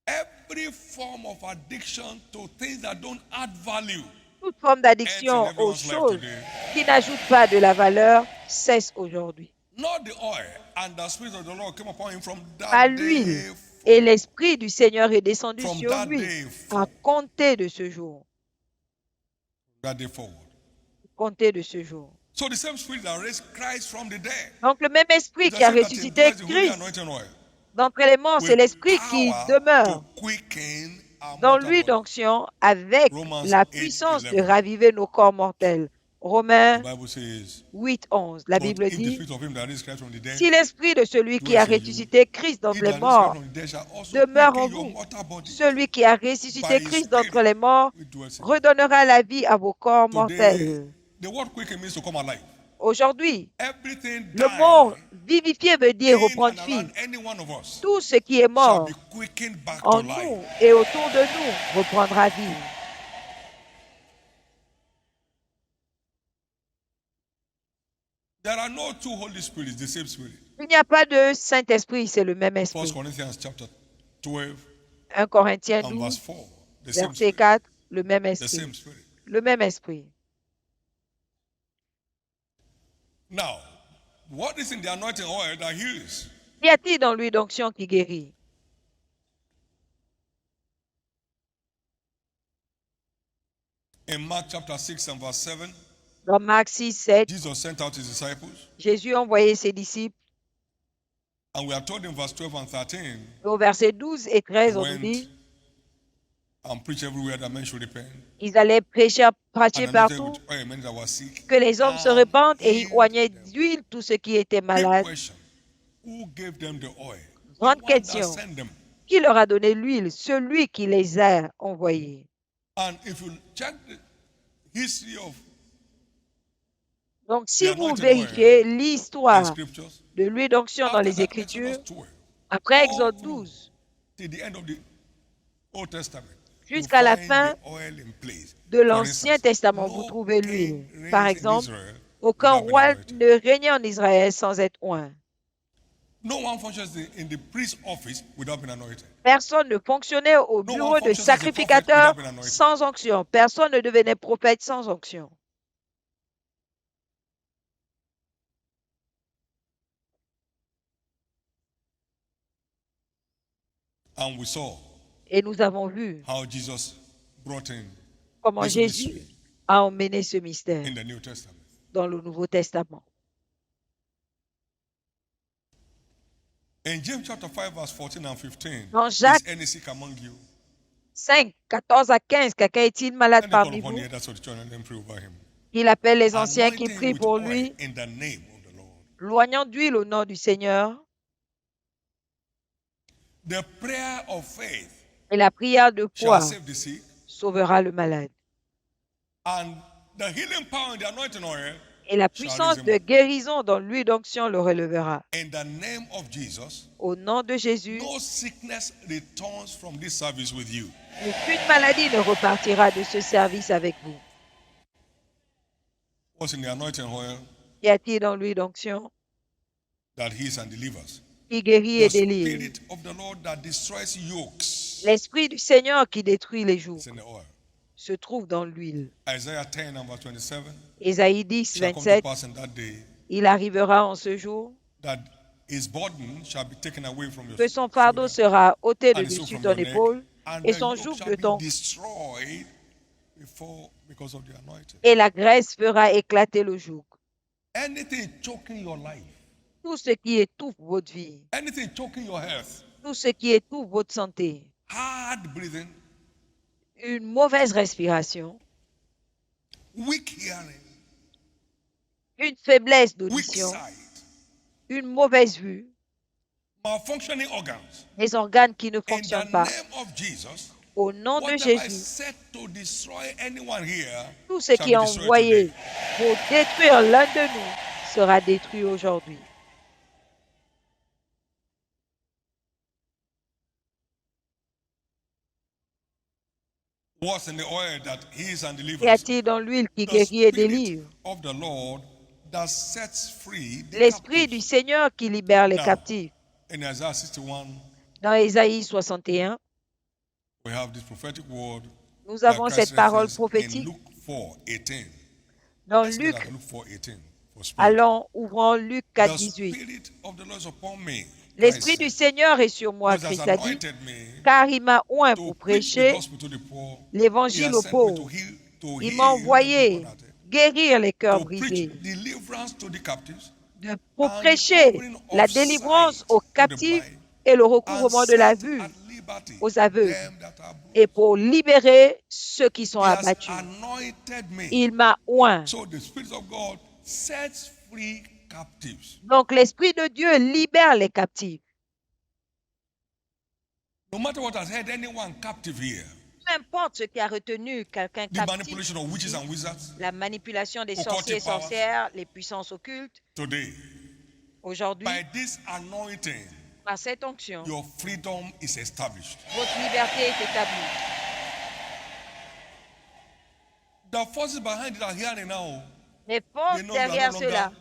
Every form of addiction to things that don't add value Toute forme d'addiction ends in aux everyone's life choses today. qui n'ajoutent pas de la valeur cesse aujourd'hui. Not the oil, and the Spirit of the Lord came upon him from Pas that l'huile. day. Et l'Esprit du Seigneur est descendu From sur that lui day à compter de ce jour. That day forward. Compter de ce jour. So the same Spirit that raised Christ from the dead, Donc le même esprit the qui a same that ressuscité indwells the holy Christ anointing oil, d'entre les morts, c'est with l'esprit qui power demeure to quicken our dans mortal l'huile body. d'onction avec Romans la 8, puissance de 11. raviver nos corps mortels. The Romains Bible says, 8, 11. La but Bible if the dit, Spirit of him that raised Christ from the dead si l'esprit de celui qui a dwells in you, ressuscité Christ he d'entre les that raised Christ morts from the dead shall also demeure en quicken your vous, mortal body. celui qui a ressuscité By his Christ d'entre Spirit, les morts which dwells in you. redonnera la vie à vos corps Today, mortels. the word quicken means to come alive. Aujourd'hui, Everything le mot dying vivifier veut dire in reprendre and vie. around any one of us Tout ce qui est shall mort be quickened back to en life. nous et autour de nous reprendra vie. There are no two Holy Spirits, the same Spirit. Il n'y a pas de Saint-Esprit, c'est le même 1 esprit. Corinthians chapter 12 1 Corinthiens and verse 12, 4. The same verset Spirit. 4, Le même the esprit. same spirit. Le même esprit. Now, what is in the anointing oil that heals? Qu'y a-t-il dans l'huile d'onction qui guérit? In Mark chapter 6 and verse 7, Dans Marc 6, 7, Jesus sent out his disciples, Jésus a envoyé ses disciples. and we are told in verse 12 and 13, Et au verset 12 et 13, on nous went dit, and preach everywhere that men should repent. ils allaient prêcher, prêcher And anointed partout, with oil many that were sick, que les hommes se and répandent et ils healed oignaient them. d'huile tous ceux qui étaient Big malades. question. Who gave them the oil? The Grande one that question. sent them. Qui leur a donné l'huile? Celui qui les a envoyés. And if you check the history of Donc, si the vous anointed vérifiez oil in l'histoire scriptures, de l'huile d'onction dans after les that Écritures, Exodus 12, après all Exode through 12, till the end of the Old Testament, you jusqu'à la find fin the oil in place. de For l'Ancien instance, Testament, vous no trouvez king l'huile. Par reigns in exemple, Israel aucun without being roi anointed. ne régnait en Israël sans être oint. No one functions in the priest office without being anointed. Personne ne fonctionnait au No bureau one de functions as a prophet sacrificateur without being anointed. sans onction. Personne ne devenait prophète sans onction. And we saw Et nous avons vu how Jesus brought in comment this Jésus mystery a emmené ce mystère in the New Testament. dans le Nouveau Testament. In James chapter 5, verse 14 and 15, Dans is Jacques any sick among you? 5, 14 à 15, quelqu'un est-il malade Let them call parmi upon vous? the elders of the church and then pray over him. Il appelle les anciens qui Anointing prient with pour oil lui, in the name of the Lord. loignant d'huile au nom du Seigneur. The prayer of faith Et la prière de shall foi save the sick, sauvera le malade. and the healing power in the anointing oil Et la shall raise puissance him de up. guérison dans l'huile d'onction le relèvera. In the name of Jesus, Au nom de Jésus, no sickness returns from this service with you. aucune maladie ne repartira de ce service avec vous. What's in the anointing oil Y a-t-il dans l'huile d'onction that heals and delivers? qui guérit et The délivre? spirit of the Lord that destroys yokes L'Esprit du Seigneur qui détruit les jougs is in the oil. se trouve dans l'huile. Isaiah 10 and verse 27, Ésaïe 10, shall come to 27, pass in that day il arrivera en ce jour that his burden shall be taken away from your que son fardeau shoulder, sera ôté de and his yoke dessus from ton your neck, épaule and et the son yoke joug shall de be ton destroyed because of the anointing. et la graisse fera éclater le joug. Anything choking your life, Tout ce qui étouffe votre vie, anything choking your health, tout ce qui étouffe votre santé, hard breathing, une mauvaise respiration, weak hearing, une faiblesse weak d'audition, sight, une mauvaise vue, malfunctioning organs. les organes qui ne In the fonctionnent pas. name of Jesus, Au nom de whatever is Jésus, set to destroy anyone here tout ce shall qui est be destroyed envoyé today. pour détruire l'un de nous sera détruit aujourd'hui. What's in the oil that heals and Qu'y delivers? a-t-il dans l'huile qui The guérit et spirit délivre? of the Lord that sets free the L'Esprit du captives. Seigneur qui libère les Now, captifs. in Isaiah 61, Dans Ésaïe 61, we have this prophetic word nous that avons Christ cette parole referenced in prophétique. Luke 4:18. Dans Let's get Luc, at Luke 4:18 for spirit. allons, ouvrons Luc 4, The 18. spirit of the Lord is upon me. L'Esprit Christ du said, Seigneur est sur moi, because he has Christ a dit, anointed me car il m'a oint to pour preach the prêcher gospel to the poor. He l'évangile has aux sent me to pauvres. heal, to Il m'a heal the envoyé brokenhearted, guérir les cœurs to preach brisés, deliverance to the captives, pour and prêcher recovering la of délivrance sight aux to the captifs blind, et le and recouvrement de la set vue at liberty aux aveugles, them that are bruised. et pour libérer ceux qui sont He has abattus. anointed me. Il m'a oint. So the Spirit of God sets free captives. Donc l'Esprit de Dieu libère les captifs. No matter what has held anyone captive here, Peu importe ce qui a retenu quelqu'un the captif, manipulation of witches and wizards, la manipulation des occultic sorciers et powers, sorcières, les puissances occultes, today, aujourd'hui, by this anointing, par cette onction, your freedom is established. votre liberté est établie. The forces behind it are hearing now. Les They forces know you are derrière no cela longer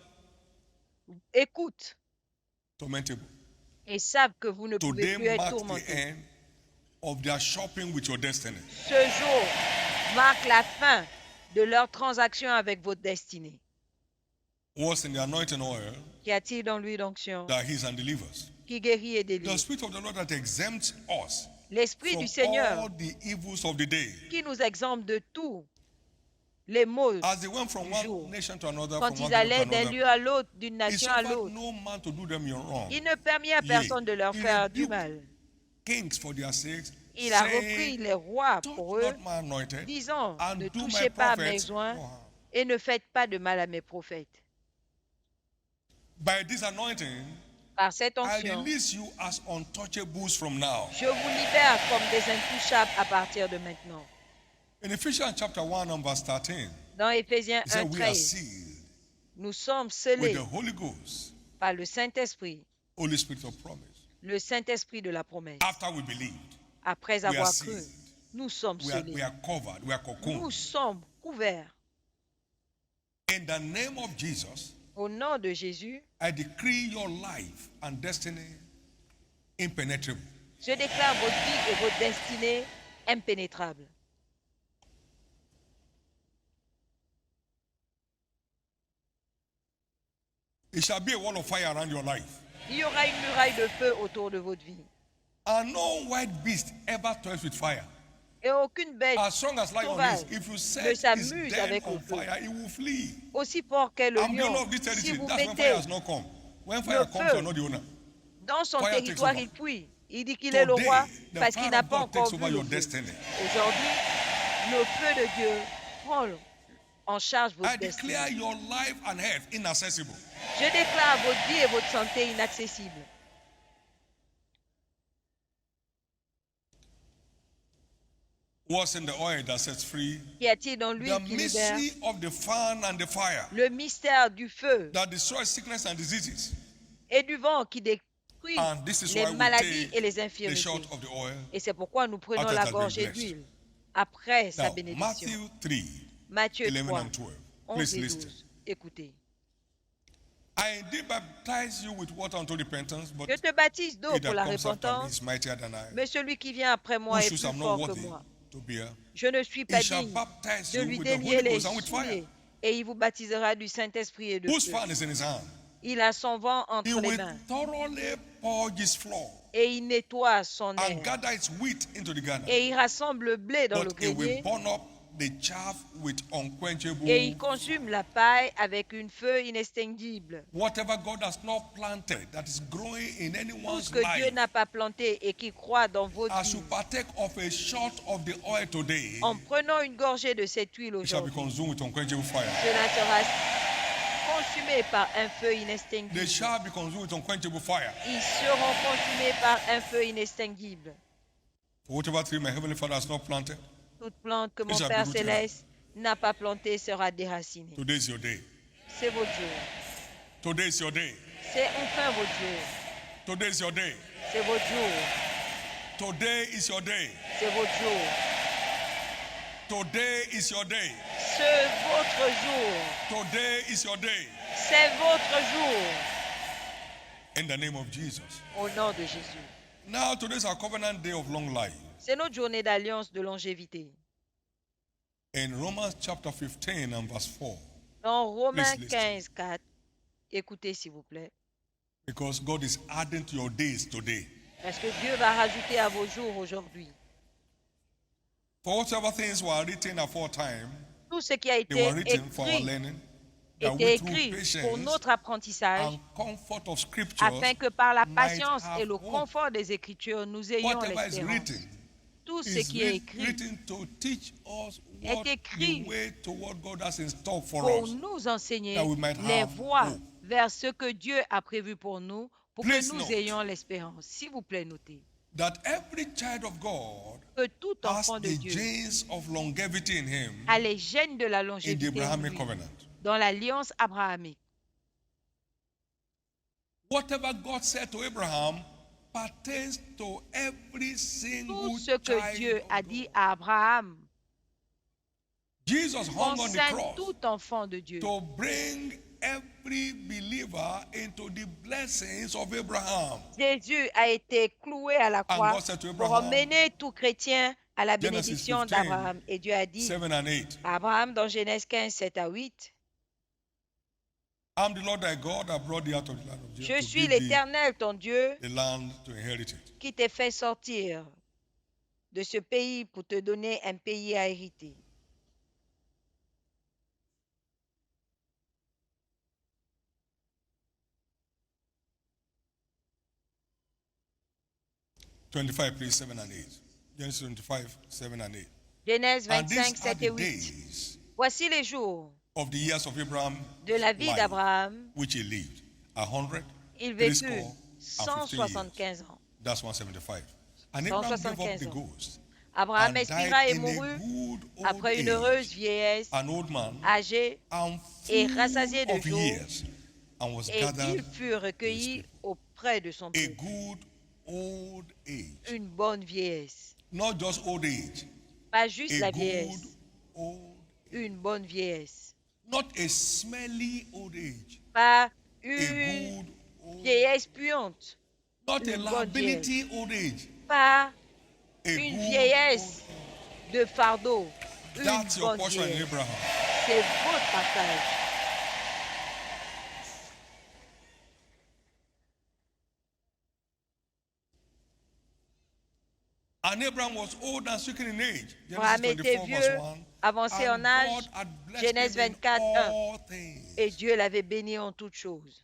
écoutent tormentable. et savent que vous ne pouvez Today plus être marks the tourmenté. end of their shopping with your destiny. Ce jour marque la fin de leur transaction avec votre destinée. What's in the anointing oil Qu'y a-t-il dans l'huile d'onction that heals and delivers? qui guérit et The délivre? Spirit of the Lord that exempts us L'Esprit from du Seigneur all the evils of the day. qui nous exempte de tous les maux As they went from du one jour. nation to another, Quand from ils one kingdom allaient to d'un another, lieu à l'autre, d'une he nation à suffered l'autre, no man to do them wrong. il ne permit à personne de leur He faire du rebuked mal. kings for their sakes, Il a repris saying, les rois touch pour eux, not my anointed, disant, and ne do my touchez pas à mes prophets joints no harm. et ne faites pas de mal à mes prophètes. By this anointing, Par cette I onction, release you as untouchables from now. je vous libère comme des intouchables à partir de maintenant. In Ephesians chapter 1 and verse 13, Dans Éphésiens he said, 1, we are 13, sealed nous sommes with scellés the Holy Ghost, par le Saint-Esprit, Holy Spirit of promise. le Saint-Esprit de la promesse. After we believed, Après we are avoir cru, sealed. nous sommes We scellés. are covered, we are Nous cocooned. sommes couverts. In the name of Jesus, Au nom de Jésus, I decree your life and destiny impenetrable. je déclare votre vie et votre destinée impénétrables. It shall be a wall of fire around your life. Il y aura une muraille de feu autour de votre vie. And no white beast ever toys with fire. Et aucune bête As strong as lion sauvage is, if you ne set his s'amuse den avec on le feu. fire, it will flee. Aussi fort qu'est le I'm the owner lion, of this si territory. vous That's when fire mettez has not come. When fire comes, feu you're not the owner. dans son Fire takes territoire, over. il fuit. Il dit qu'il est le Today, roi the parce qu'il fire n'a of pas God takes encore over vu your le feu. destiny. Aujourd'hui, le feu de Dieu prend en charge votre I destinée. declare your life and health inaccessible. Je déclare votre vie et votre santé inaccessibles. What's in the oil that sets free? Qu'y a-t-il dans The l'huile qui libère? mystery of the fan and the fire Le mystère du feu that destroys sickness and diseases. et du vent qui détruit And this is les why we maladies et les take the infirmités. shot of the oil. Et c'est pourquoi nous prenons After it la has been gorgée blessed. d'huile après sa Now, bénédiction. Matthew 3, Matthieu 11 3, and 12. 11 Please et listen. 12. Écoutez. I did baptize you with water unto repentance, but Je te baptise d'eau he pour that la comes after me repentance, is mightier than I, mais celui qui vient après moi whose est shoes plus I'm not fort que worthy moi. to bear. Je ne suis He pas shall digne baptize de you lui with the délier Holy les Ghost and with fire, souliers, et il vous baptisera du Saint-Esprit et de whose feu. fan is in his hand. Il a son vent He entre les will mains, thoroughly purge his floor et il nettoie son and air, gather its wheat into the garner, et il rassemble le blé dans le but he will grenier, burn up the chaff with unquenchable. et il consume la paille avec une feu inextinguible. Whatever God has not planted that is growing in Tout ce anyone's que Dieu life, n'a pas planté et qui croît dans votre as you vie, partake of a shot of the oil today, en prenant une gorgée de cette huile it shall be aujourd'hui, consumed with unquenchable fire. cela sera consumé par un feu They inextinguible. shall be consumed with unquenchable fire. Ils seront consumés par un feu inextinguible. For whatever tree my heavenly Father has not planted, Toute plante que mon shall be Père rooted céleste n'a pas plantée sera déracinée. today is your day. C'est votre jour. Today is your day. C'est enfin votre jour. Today is your day. C'est votre jour. Today is your day. C'est votre jour. Today is your day. C'est votre jour. Today is your day. C'est votre jour. In the name of Jesus. Au nom de Jésus. Now, today is our covenant day of long life. C'est notre journée d'alliance de longévité. In Romans chapter 15 and verse 4. Dans Romains Please listen. 15, 4, écoutez s'il vous plaît. Because God is adding to your days today. Parce que Dieu va rajouter à vos jours aujourd'hui. For whatever things were written aforetime, Tout ce qui a they were été written for our écrit learning, that était we through écrit pour patience notre apprentissage, and comfort of scriptures, afin que par la might patience have et le hope. confort des Écritures, nous ayons Whatever is l'espérance. written Tout ce is qui est écrit written to teach us est what écrit the way to what God has in store for pour us. nous enseigner that we might les have voies hope. vers ce que Dieu a prévu pour nous, pour Please que nous note ayons l'espérance. S'il vous plaît, notez That every child of God que tout has enfant de the Dieu genes of longevity in him a les gènes de la in the longévité en Abrahamic lui, covenant. dans l'alliance abrahamique. Whatever God said to Abraham pertains to every single Tout ce que child Dieu of a God. dit à Abraham Jesus hung on the concerne cross tout enfant de Dieu to bring every believer into the blessings of Abraham. Jésus a été cloué à la And croix God said to pour Abraham, emmener tout chrétien à la Genesis bénédiction 15, d'Abraham. Et Dieu a dit 7 and 8. à Abraham dans Genèse 15, 7 à 8, I'm the Lord thy God that brought thee out of the land of Egypt je to suis give thee l'Éternel, ton Dieu, the land to inherit it. qui t'ai fait sortir de ce pays pour te donner un pays à hériter. Please, 7 and 8. Genesis 25, 7 and 8. Genèse And 25, these are 7 et the 8. days Voici les jours of the years of Abraham de la vie life, d'Abraham. which he lived. 100, Il threescore, vécut and 15 years. 175 ans. That's 175. And Abraham gave up 175 the ans. ghost Abraham and expira died et in a mourut good old après une heureuse age, vieillesse, an old man, âgé, and et full rassasié de of jours, years, and was et gathered il fut to his recueilli people. auprès de son A peuple. good old age. Une bonne vieillesse. Not just old age. Pas juste A la good vieillesse, old age. une bonne vieillesse. Not a smelly old age. Pas A une good old. vieillesse puante, Not a une bonne liability old age. pas A une good vieillesse de fardeau, une That's your bonne portion in vieillesse. Abraham. C'est votre partage. And Abraham was old and stricken in age. Abraham Genesis était 24, vieux, verse 1. avancé en And âge. God had blessed Genèse him in 24, 1. all things. Et Dieu l'avait béni en toutes choses.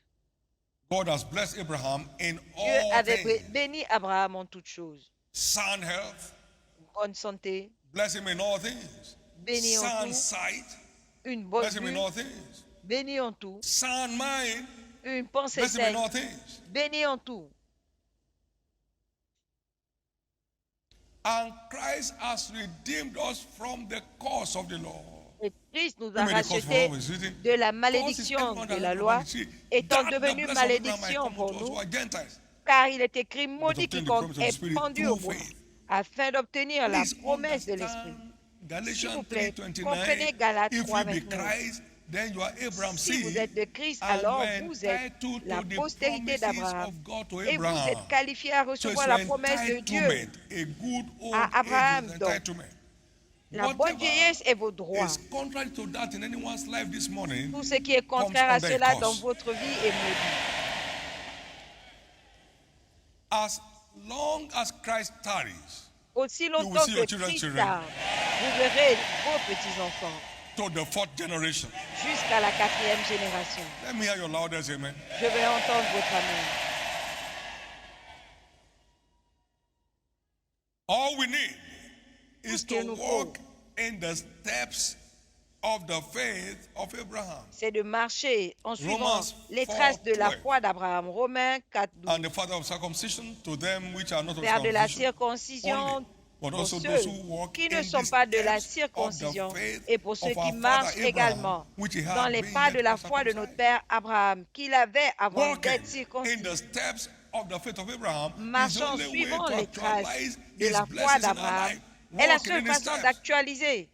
God has blessed Abraham in Dieu all avait things. béni Abraham en toutes choses. Sound health, Bonne santé, bless him in all things. béni en Sound tout. sight, Une bonne bless him in vue, all things. béni en tout. Sound mind, Une pensée bless him in saine, all things. béni en tout. And Christ has redeemed us from the curse of the law. Et Christ nous Who a made the curse for rachetés us? Is it? de la Cause is malédiction everyone de that la has loi, property. étant That the devenu blessing of Abraham might malédiction come pour unto us nous, who are Gentiles. car il est écrit maudit obtain the quiconque promise of the est Spirit pendu au through bois, faith. afin d'obtenir la Please promesse de l'Esprit. understand S'il Galatians vous plaît, 3:29. comprenez Galates If you be 3:29. Christ, then you are Abraham's Si vous seed, êtes de Christ, and alors were vous êtes entitled la to the postérité promises d'Abraham of God to et vous Abraham. êtes qualifié à So it's recevoir la promesse de Dieu. entitlement, a good old À Abraham, age is donc. entitlement. La bonne Whatever vieillesse est vos droits. is contrary to that in anyone's life this morning Tout ce qui est comes contraire à under a cela dans curse. votre vie est maudit. As long as Christ tarries Aussi You will longtemps see your que children's Christ children. tarde, vous verrez vos petits-enfants to the fourth generation, jusqu'à la 4e génération. let me hear your loudest amen. Je vais entendre votre amen. All we need is ce qu'il to nous walk in the steps of the faith of Abraham. C'est de marcher en suivant Romans les traces de la 4:12. foi d'Abraham. Romains 4:12. And the father of circumcision to them which are not of Père de la circumcision, circoncision only, but pour also ceux those who walk qui in ne sont the pas de la steps of the circoncision faith et pour ceux of qui our marchent father également Abraham, which he had dans les been pas yet de la foi de notre uncircumcised. Père Abraham qu'il avait avant Walking d'être in circoncis. the steps of the faith of Abraham is the Marchant only way suivant to les traces actualize de his la foi blessings in our d'Abraham life. est la Walking seule in his façon steps. d'actualiser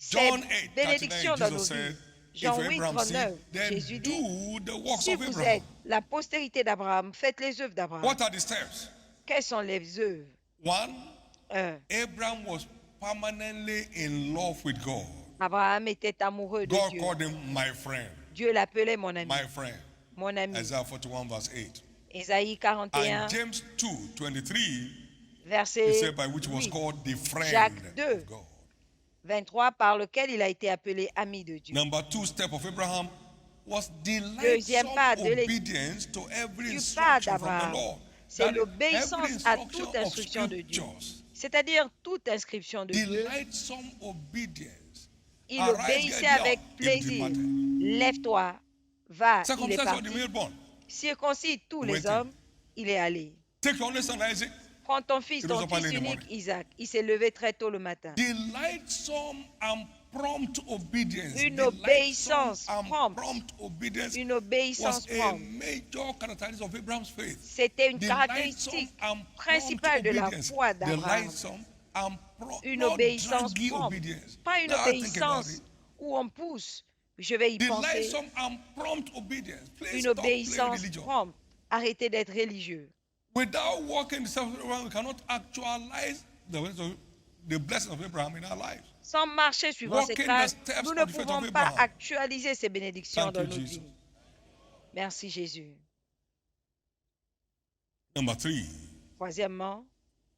ces John 8, bénédictions 39, dans nos Jesus vies. said, Jean if 8, Abraham 39, sinned, then Jésus dit, do the works si of vous Abraham. êtes la postérité d'Abraham, faites les œuvres d'Abraham. What are the steps? Quelles sont les œuvres? One, 1. Abraham was permanently in love with God. Abraham était amoureux de God Dieu. called him my friend, Dieu l'appelait mon ami. my friend. Mon ami. Isaiah 41 verse 8. Ésaïe 41, And James 2, 23, he verset said by which was 8, called the friend Jacques 2. of God. 23, par lequel il a été appelé ami de Dieu. Number two step of Abraham was delightsome Deuxième pas de obedience to every du instruction pas from the d'Abraham, Lord. c'est That l'obéissance every à instruction toute of instruction de Dieu. scriptures, C'est-à-dire toute inscription de Dieu. delightsome obedience. Il Arise, obéissait get thee avec up, if plaisir. departed. Lève-toi, va, il est Circumcise for the parti. male-born. Circoncis tous les Waiting. hommes, il est allé. Take your only son Isaac. Prends ton fils, It ton was up early fils in the unique, morning. Isaac. Il s'est levé très tôt le matin. Delightsome and prompt obedience. Une Delightsome obéissance and prompte. prompt obedience Une obéissance was a prompte. major characteristic of Abraham's faith. C'était une Delightsome caractéristique and principale de la prompt foi obedience. d'Abraham. Delightsome and Une not obéissance draggy prompte. obedience. Pas une Now think about obéissance it. où on pousse. Je vais y penser. Delightsome and prompt obedience. Please Une stop playing obéissance religion. prompte. Arrêtez d'être religieux. Without walking the steps of Abraham, we cannot actualize the ways of the blessings of Abraham in our lives. Sans marcher suivant ces Walking the traces, steps nous of ne the faith pouvons of pas Abraham. actualiser ces bénédictions Thank dans you, notre Jesus. vie. Merci Jésus. Number 3, Troisièmement,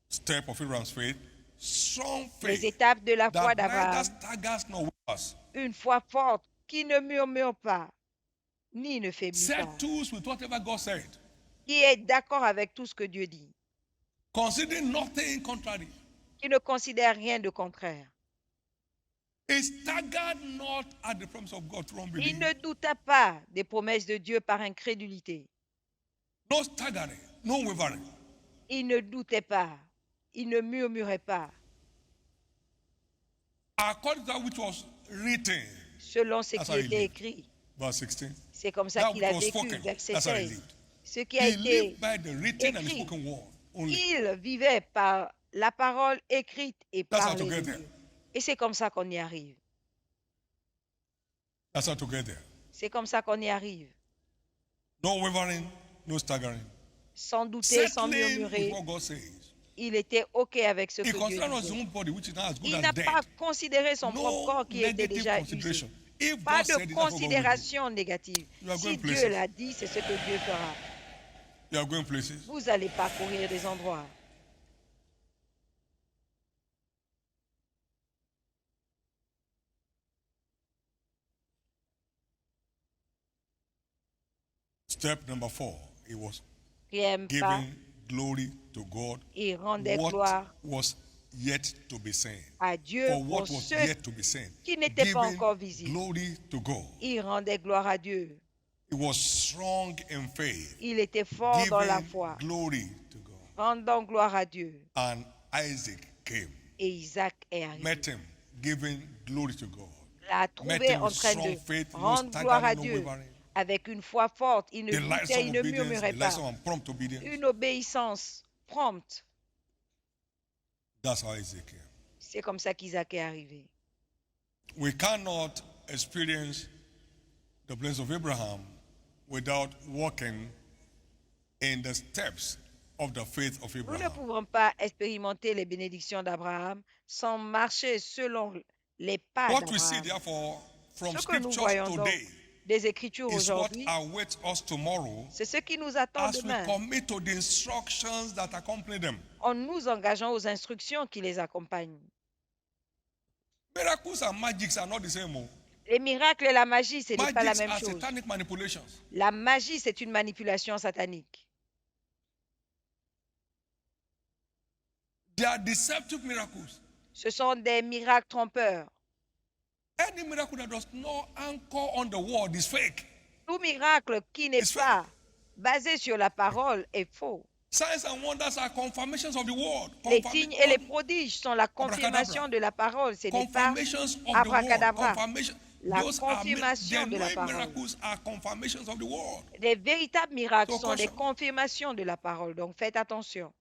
step of Abraham's faith, strong les faith étapes de la foi that neither d'Abraham. staggers nor wavers, Une foi forte qui ne murmure pas, ni ne faiblit pas, settles with whatever God said, qui est d'accord avec tout ce que Dieu dit, considering nothing contrary. qui ne considère rien de contraire. It staggered not at the promise of God through Il unbelief. ne douta pas des promesses de Dieu par incrédulité. No staggering, no wavering. Il ne doutait pas, il ne murmurait pas, According to that which was written, selon ce That's qui how he était lived. écrit. verse 16. C'est comme ça That qu'il a which was vécu, spoken, verset that's how he 16. lived. Ce qui a He été lived by the written and écrit. spoken word only. Il vivait par la parole écrite et That's how parlée to de get there. Dieu. Et c'est comme ça qu'on y arrive. That's how to get there. C'est comme ça qu'on y arrive. No wavering, no staggering. Sans douter, sans Settling murmurer. with what God says. Il était OK avec ce He que Dieu considered his disait. own body, which is now as good Il as n'a dead. pas considéré son propre No corps qui était negative déjà consideration. usé. If Pas God said de it, that's what God will do. considération négative. You are Si going Dieu places. l'a dit, c'est ce que Dieu fera. You are going places. Vous allez parcourir des endroits. Step number 4, he was Quatrième pas, giving glory to God. il rendait What gloire was yet to be seen. à Dieu For pour what was ceux yet to be seen. qui n'étaient pas Giving encore visibles. glory to God. Il rendait gloire à Dieu. He was strong in faith. Il était fort dans la Giving foi, glory to God. rendant gloire à Dieu. And Isaac came, Et Isaac est arrivé. met him, giving glory to God. L'a Met trouvé him en with train strong de faith, no rendre gloire à staggering, no Dieu wavering. avec une foi forte. Il ne The lights doutait, of il ne obedience, murmurait the pas. lights of prompt obedience. Une obéissance prompte. That's how Isaac came. C'est comme ça qu'Isaac est arrivé. We cannot experience the blessings of Abraham without walking in the steps of the faith of Nous ne Abraham. pouvons pas expérimenter les bénédictions d'Abraham sans marcher selon les pas What we see, d'Abraham. therefore, from Ce que nous scriptures voyons donc today des Écritures is what aujourd'hui, awaits us tomorrow c'est ce qui nous attend as we demain commit to the instructions that accompany them. en nous engageant aux instructions qui les accompagnent. Miracles and magics are not the same. Les miracles et la magie, ce n'est pas la Magics même are chose. satanic manipulations. La magie, c'est une manipulation satanique. They are deceptive miracles. Ce sont des miracles trompeurs. Any miracle that does not anchor on the word is fake. Tout miracle qui n'est It's fake. pas basé sur la parole est faux. Signs and wonders are confirmations of the word. Les signes et les prodiges sont la Abracadabra. confirmation de la parole. Ce n'est pas Confirmations of the word. abracadabra. Confirmation. La Those are confirmation de la genuine parole. miracles are confirmations of the word. Les véritables miracles So sont des caution. confirmations de la parole. Donc faites attention.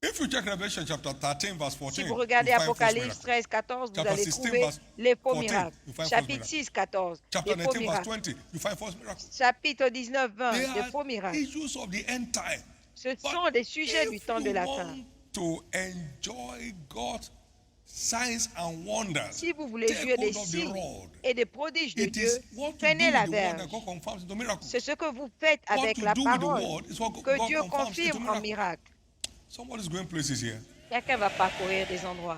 If you check Revelation chapter 13, verse 14, Si vous regardez you find false Apocalypse miracles. 13, 14, vous Chapter allez 16, trouver verse les faux 14, miracles. you find false Chapitre miracles. 6, 14, Chapter les faux 19, verse miracles. 20, you find false miracles. Chapitre 19, 20, They des faux are miracles. issues of the end time. Ce But sont des sujets du if temps de you la fin. want to enjoy God's signs and wonders, Si vous voulez take jouer des hold of the signes rod. et des prodiges de It Dieu, is what to do prenez with la the word verge. that God confirms into miracles. C'est ce que vous faites What avec to la do with the parole word is what que God Dieu confirms into confirme en miracles. miracle. Somebody's going places here. Quelqu'un va parcourir des endroits.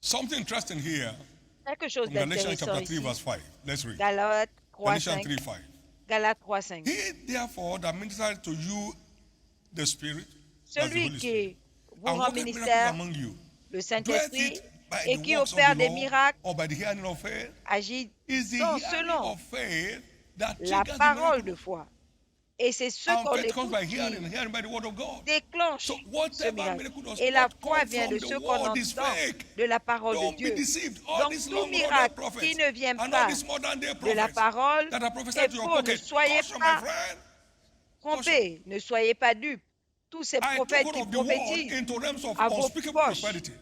Something interesting here. Quelque chose From Galatians d'intéressant chapter 3, ici. verse 5. Let's read. Galates 3, Galatians 5. 3, 5. Galates 3, 5. He therefore that ministered to you the Spirit, that's the Celui Holy Spirit, qui vous and rend worketh miracles ministère, among you, le doeth Saint-Esprit, it by et the qui works of opère the des law miracles, or by the hearing of faith, agit is the sans hearing selon of faith that la triggers the parole miracle. de foi. Et c'est ce And qu'on faith comes écoute by hearing, qui hearing by the word of God. déclenche So ce whatever miracle. miracle does Et la not foi come vient de from ce the qu'on word is entend fake. de la parole de Don't be Dieu. deceived. All Donc these tout long modern miracle prophets qui ne vient and all pas these modern day de la prophets parole that are prophesied est to your faux. Ne pocket, soyez caution, my pas friend. trompés, ne soyez pas dupes. Tous ces I took prophètes hold qui of the word prophétisent into realms of à vos unspeakable poches. prosperity.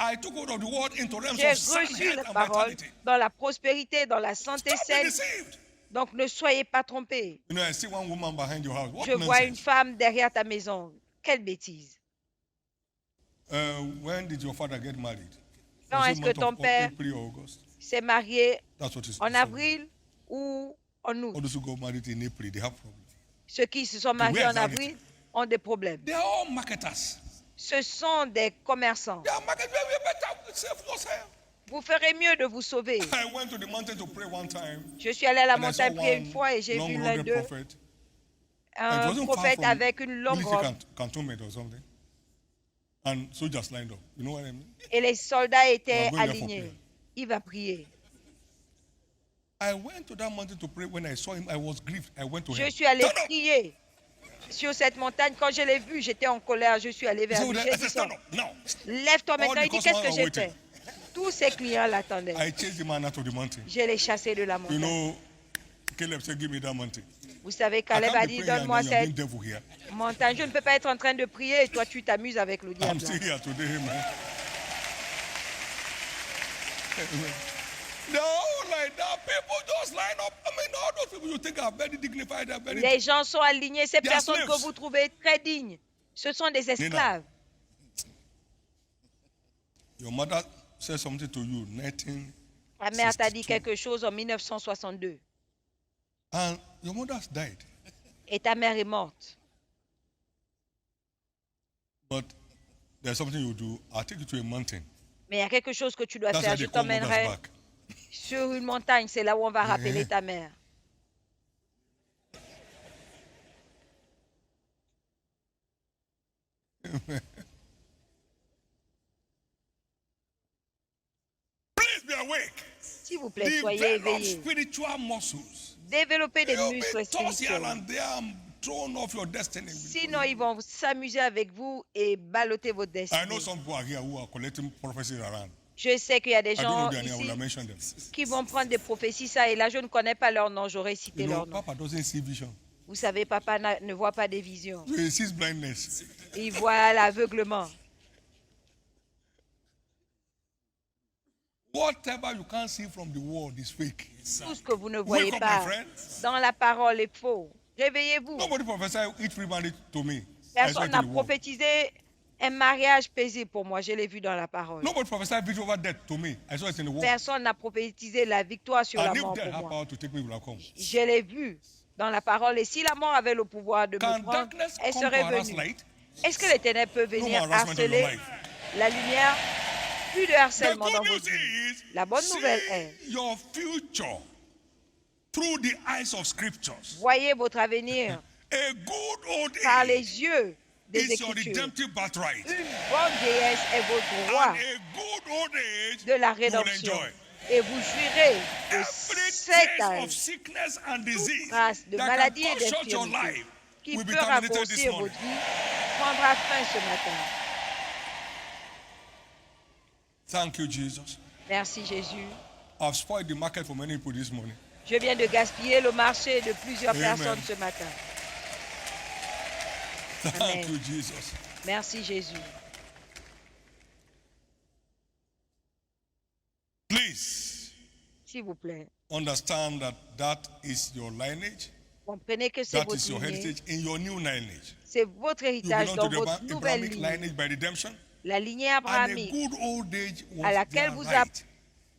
I took hold of the word into realms J'ai of sound reçu health la and parole vitality. dans la prospérité, dans la santé Stop being saine. deceived. Donc ne soyez pas trompés. You know, I see one woman behind your house. What Je vois une nonsense. femme derrière ta maison. Quelle bêtise. When did your father get married? Quand Was it est-ce que month ton of père April or August? s'est marié That's what it's en avril ou en All août? those who got married in April, they have problems. Ceux qui se sont The mariés way en I learned avril ont des problèmes. They are all marketers. Ce sont des commerçants. They are marketers. We better save yourself. Vous ferez mieux de vous sauver. I went to the mountain to pray one time. Je suis allé à la And I saw montagne prier one une fois et j'ai vu l'un long-roaded d'eux, prophet. And it un wasn't far prophète from avec une longue military robe. cantonment or something. And soldiers lined up. You know what I mean? Et les soldats étaient going there for alignés. prayer. Il va prier. I went to that mountain to pray. When I saw him, I was grieved. I went to Je him. suis allé Stand up! prier sur cette montagne. Quand je l'ai vu, j'étais en colère. Je suis allé He vers said, lui. I J'ai said, dit, stand up now. lève-toi All maintenant. Il the dit, qu'est-ce que customers j'ai were fait? Tous ses clients l'attendaient. I chased the man out of the mountain. Je l'ai chassé de la You montagne. know, Caleb said, give me that mountain. Vous savez, I Caleb can't a be dit, praying and donne-moi then you're being cette devil here. montagne. Je ne peux pas être en train de prier et toi, tu t'amuses avec le I'm diable. still here today, man. They're all like that. People just line up. I mean, all those people you think are very dignified, they're very. Les gens sont alignés. Ces They are personnes que slaves. vous trouvez très dignes, ce sont des esclaves. Your mother said something to you, 19. Ta mère t'a dit 62. quelque chose en 1962 And your mother's died. et ta mère est morte. But there's something you do. I'll take you to a mountain. Mais il y a quelque chose que tu dois That's faire. why Je they call mothers t'emmènerai back. sur une montagne. C'est là où on va rappeler ta mère. Please be awake. S'il vous plaît, soyez Develop éveillés. spiritual muscles. Développez des You'll be muscles tossed here spirituels. and there and thrown off your destiny. Sinon, ils vont s'amuser avec vous et balloter votre I know destinée. some people are here who are collecting prophecies around. Je sais qu'il y a des I don't gens know their name. I will ici have mentioned them. qui vont prendre des prophéties, ça et là. Je ne connais pas leur nom. J'aurais cité You know, leur nom. Papa doesn't see vision. Vous savez, papa ne voit pas des visions. He sees blindness. Il voit l'aveuglement. Whatever you can't see from the world is fake. Tout ce que vous ne voyez Wake up, pas my friends. dans la parole est faux. Réveillez-vous. Nobody prophesied eat free marriage to me. I saw Personne it n'a in the world. prophétisé un mariage paisible pour moi. Je l'ai vu dans la parole. Nobody prophesied victory over death to me. I saw it in the world. Personne n'a prophétisé la victoire sur la And if mort death pour had moi. power to take me, it would have come. Je l'ai vu dans la parole. Et si la mort avait le pouvoir de Can me prendre, darkness elle come to serait harass venue. light? Est-ce que les ténèbres peuvent No venir more harassment in your harceler life. la lumière? Plus de The harcèlement dans good votre news vie. is, La bonne nouvelle see est, your future through the eyes of scriptures. voyez votre avenir A good old par age les yeux des is your Écritures. redemptive birthright. Une bonne vieillesse est votre droit And a good old age de la you will rédemption. enjoy. Et vous jouirez de Every cet trace of âge sickness and disease trace de that maladie can et cut short your d'infirmité life qui will be peut terminated this raccourcir morning. votre vie prendra fin ce matin. Thank you, Jesus. Merci Jésus. I've spoiled the market for many people this morning. Je viens de gaspiller le marché de plusieurs Amen. personnes ce matin. Thank you, Jesus. Merci Jésus. Please S'il vous plaît, understand that that is your lineage, comprenez que c'est that is votre your lignée, heritage in your new lineage. c'est votre You héritage belong dans to the votre nouvelle Abrahamic lignée, lineage by redemption, la lignée and a abrahamique good old age was à laquelle their vous right.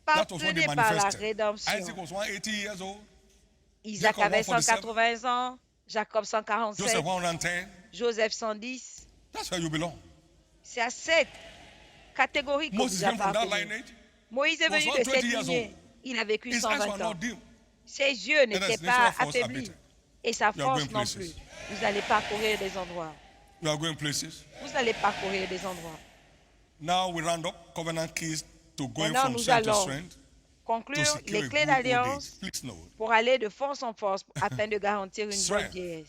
That was when they appartenez par la manifested. rédemption. Isaac was 180 years old, Isaac Jacob avait 147, 180 ans, Jacob 147, Joseph 110. Joseph 110. That's where you belong. C'est à cette catégorie que Moses vous came from that appartenez. lineage. Moïse est was venu de 120 cette years lignée. old. Il a vécu His eyes 120 were ans. not dim. Ses yeux his n'étaient natural pas force affaiblis. abated. Et sa You are force going non places. plus. Vous allez parcourir des endroits. You are going places. Vous allez parcourir des endroits. Now we round up covenant keys to going Maintenant, from nous strength to allons strength to conclure secure les a clés good old age. d'alliance Please note. pour aller de force en force afin de garantir une bonne Strength. vieillesse.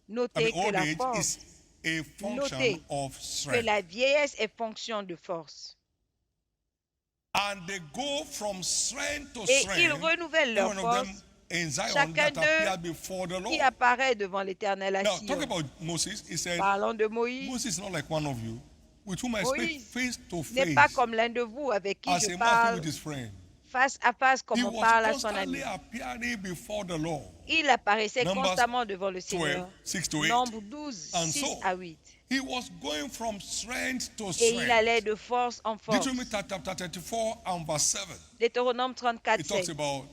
I Notez mean, que old la age force, is a function Notez of que strength. la vieillesse est fonction de force. And they go from strength to Et strength. ils renouvellent leur One of them force in Zion chacun that d'eux appeared before the qui Lord. apparaît devant l'Éternel à Now, Sion. talk about Moses. He said, Parlons de Moïse. Moses is not like one of you, with whom I speak Moïse face to n'est pas face, comme l'un de vous avec qui as je a man parle with his friend. face à face comme He on was parle à son ami. constantly appearing before the Lord. Il apparaissait Numbers constamment devant le 12, Seigneur. 6 to 8. Nombre 12, And 6 so, à 8. he was going from strength to Et il allait strength. de force en force. Deuteronomy chapter 34 and verse 7. Deutéronome 34, It talks 7 about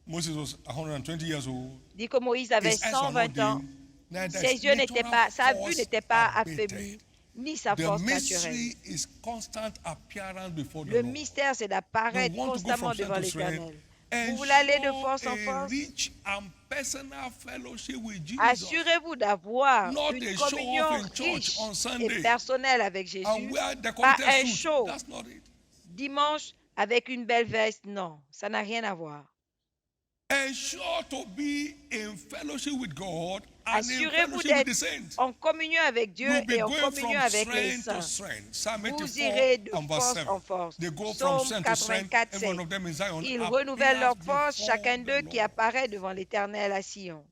Moses was 120 years old. dit que Moïse avait His eyes were not 120 ans. dim, neither Ses his yeux n'étaient natural pas, sa vue force n'était pas abated. affaiblie, ni sa The force naturelle. mystery is constant appearance before the Le Lord. mystère, c'est d'apparaître You want to go constamment from devant strength to strength l'Éternel. and Vous voulez aller de show force en a force? rich and personal fellowship with Jesus. Assurez-vous d'avoir Not une a show communion off in church riche on et Sunday personnelle avec and Jésus, wear the pas un contest suit. show That's not it. dimanche avec une belle veste. Non, ça n'a rien à voir. Ensure to be in fellowship with God and in Assurez-vous fellowship with the d'être saints. en communion avec Dieu You'll be et en going communion from avec les strength to saints. strength. Psalm Vous 84 irez de and verse force 7. en force. They go from Psaume strength to strength. 84, Every one 7. of them in Zion Ils renouvellent leur appears force, before chacun the d'eux qui Lord. apparaît devant l'Éternel à Sion.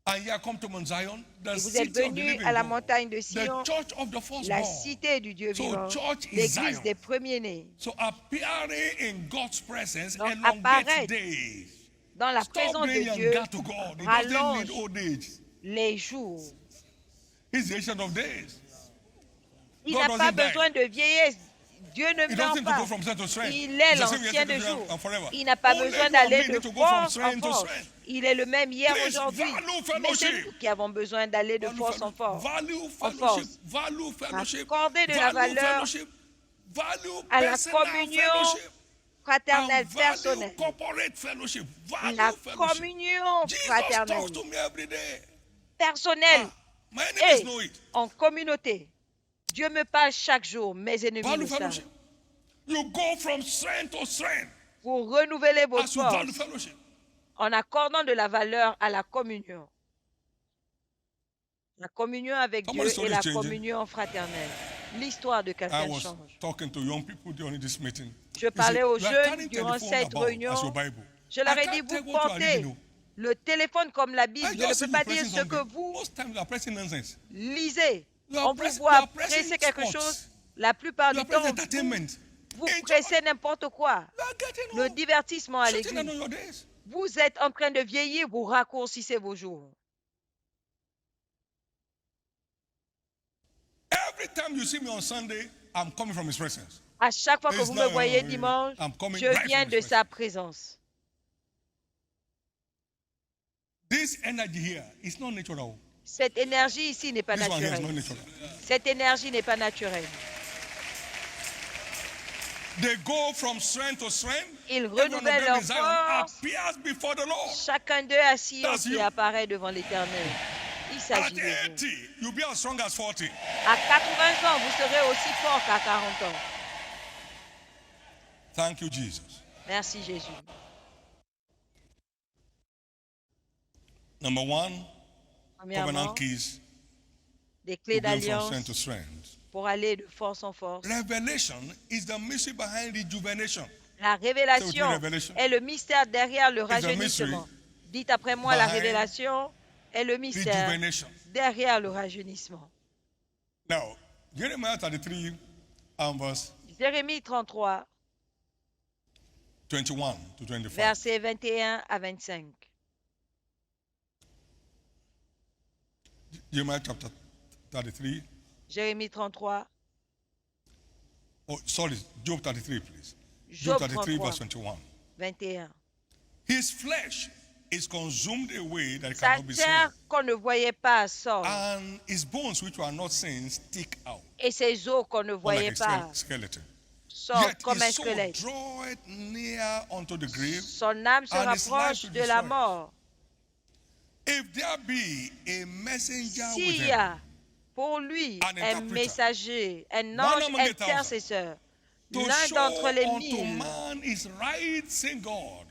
And here come to Mount Zion, the Et vous êtes city of the venus living à la God, montagne de the Sion, church of the la firstborn. cité du Dieu So vivant, church is l'église Zion. des premiers-nés. So appearing in God's presence Donc, elongates apparaître days. dans la Stop présence being de Dieu younger to God. He doesn't rallonge need old age. les jours. He's the ancient of days. Il God n'a pas doesn't die. besoin de vieillesse. Dieu ne He meurt doesn't need to pas. go from strength to strength. Il est He's the same l'ancien yesterday, de today, jour. and forever. Il n'a pas Only besoin you and d'aller me de need to go from force en strength to force. strength. Il est le même hier, Please, aujourd'hui. value Mais c'est fellowship. nous qui avons besoin d'aller de Value force en fellowship. force. Value En fellowship. force. Value fellowship. Accorder de la Value valeur fellowship. Value à la personal communion fellowship. fraternelle, And value personnelle. corporate fellowship. Value La fellowship. communion Jesus fraternelle, talks to me every day. personnelle My enemies et know it. en communauté. Dieu me parle chaque jour. Mes ennemis Value le savent. fellowship. You go from strength to strength Vous renouvelez votre as you value force fellowship. en accordant de la valeur à la communion. La communion avec Dieu Somebody's et story la is changing. communion fraternelle. L'histoire de I quelqu'un was change. talking to young people during this meeting. Je He parlais said, aux "You are jeunes carrying durant telephone cette about réunion. as your Bible. Je leur ai I dit, can't tell vous what you are reading, portez no. le téléphone comme la Bible. I Je ne just see peux you pas dire pressing ce que something. vous Most times you are pressing nonsense. lisez. You are On vous pressing- you voit are pressing presser quelque sports. chose. La plupart You du are temps, pressing entertainment. vous Enjoy. pressez n'importe quoi. You are getting Le old. divertissement à Shortening l'église. on your days. Vous êtes en train de vieillir, vous raccourcissez vos jours. Every time you see me on Sunday, I'm coming from His presence. À chaque fois que It's vous not- me voyez dimanche, I'm coming je right viens from de His sa présence. This energy here is not natural. Cette énergie ici n'est pas This one here is naturelle. not natural. Cette énergie n'est pas naturelle. They go from strength to strength. Ils Every one of renouvellent them leur in Zion force. appears before the Lord. Chacun d'eux à Sion That's qui you. apparaît devant l'Éternel. Il At s'agit de vous. 80, you'll be as strong as 40. À 80 ans, vous serez aussi fort qu'à 40 ans. Thank you, Jesus. Merci Jésus. Number one, Premièrement, covenant keys des to clés go from d'alliance strength to strength. pour aller de force en force. Revelation is the mystery behind rejuvenation. La révélation Revelation. est le mystère derrière le the rajeunissement. mystery Dites après moi, la behind révélation est le mystère Rejuvenation. derrière le rajeunissement. Now, Jeremiah 33 and verse Jérémie 33, 21 to 25. versets 21 à 25. Jeremiah chapter 33. Jérémie 33, Oh, sorry, Job 33, please. Job 33, 33, verse 21. 21. His flesh is consumed away that it Sa cannot be seen, chair qu'on ne voyait pas sort, and his bones which were not seen stick out et ses os qu'on ne like voyait a pas skeleton. sortent Yet comme un his soul squelette. draweth near unto the grave. Son âme se and his rapproche life de la destroyed. mort. If there be a messenger with S'il y him, a pour lui An un interpreter. messager, un One ange among a intercesseur, to l'un show d'entre les unto 1000, man his right, saying God,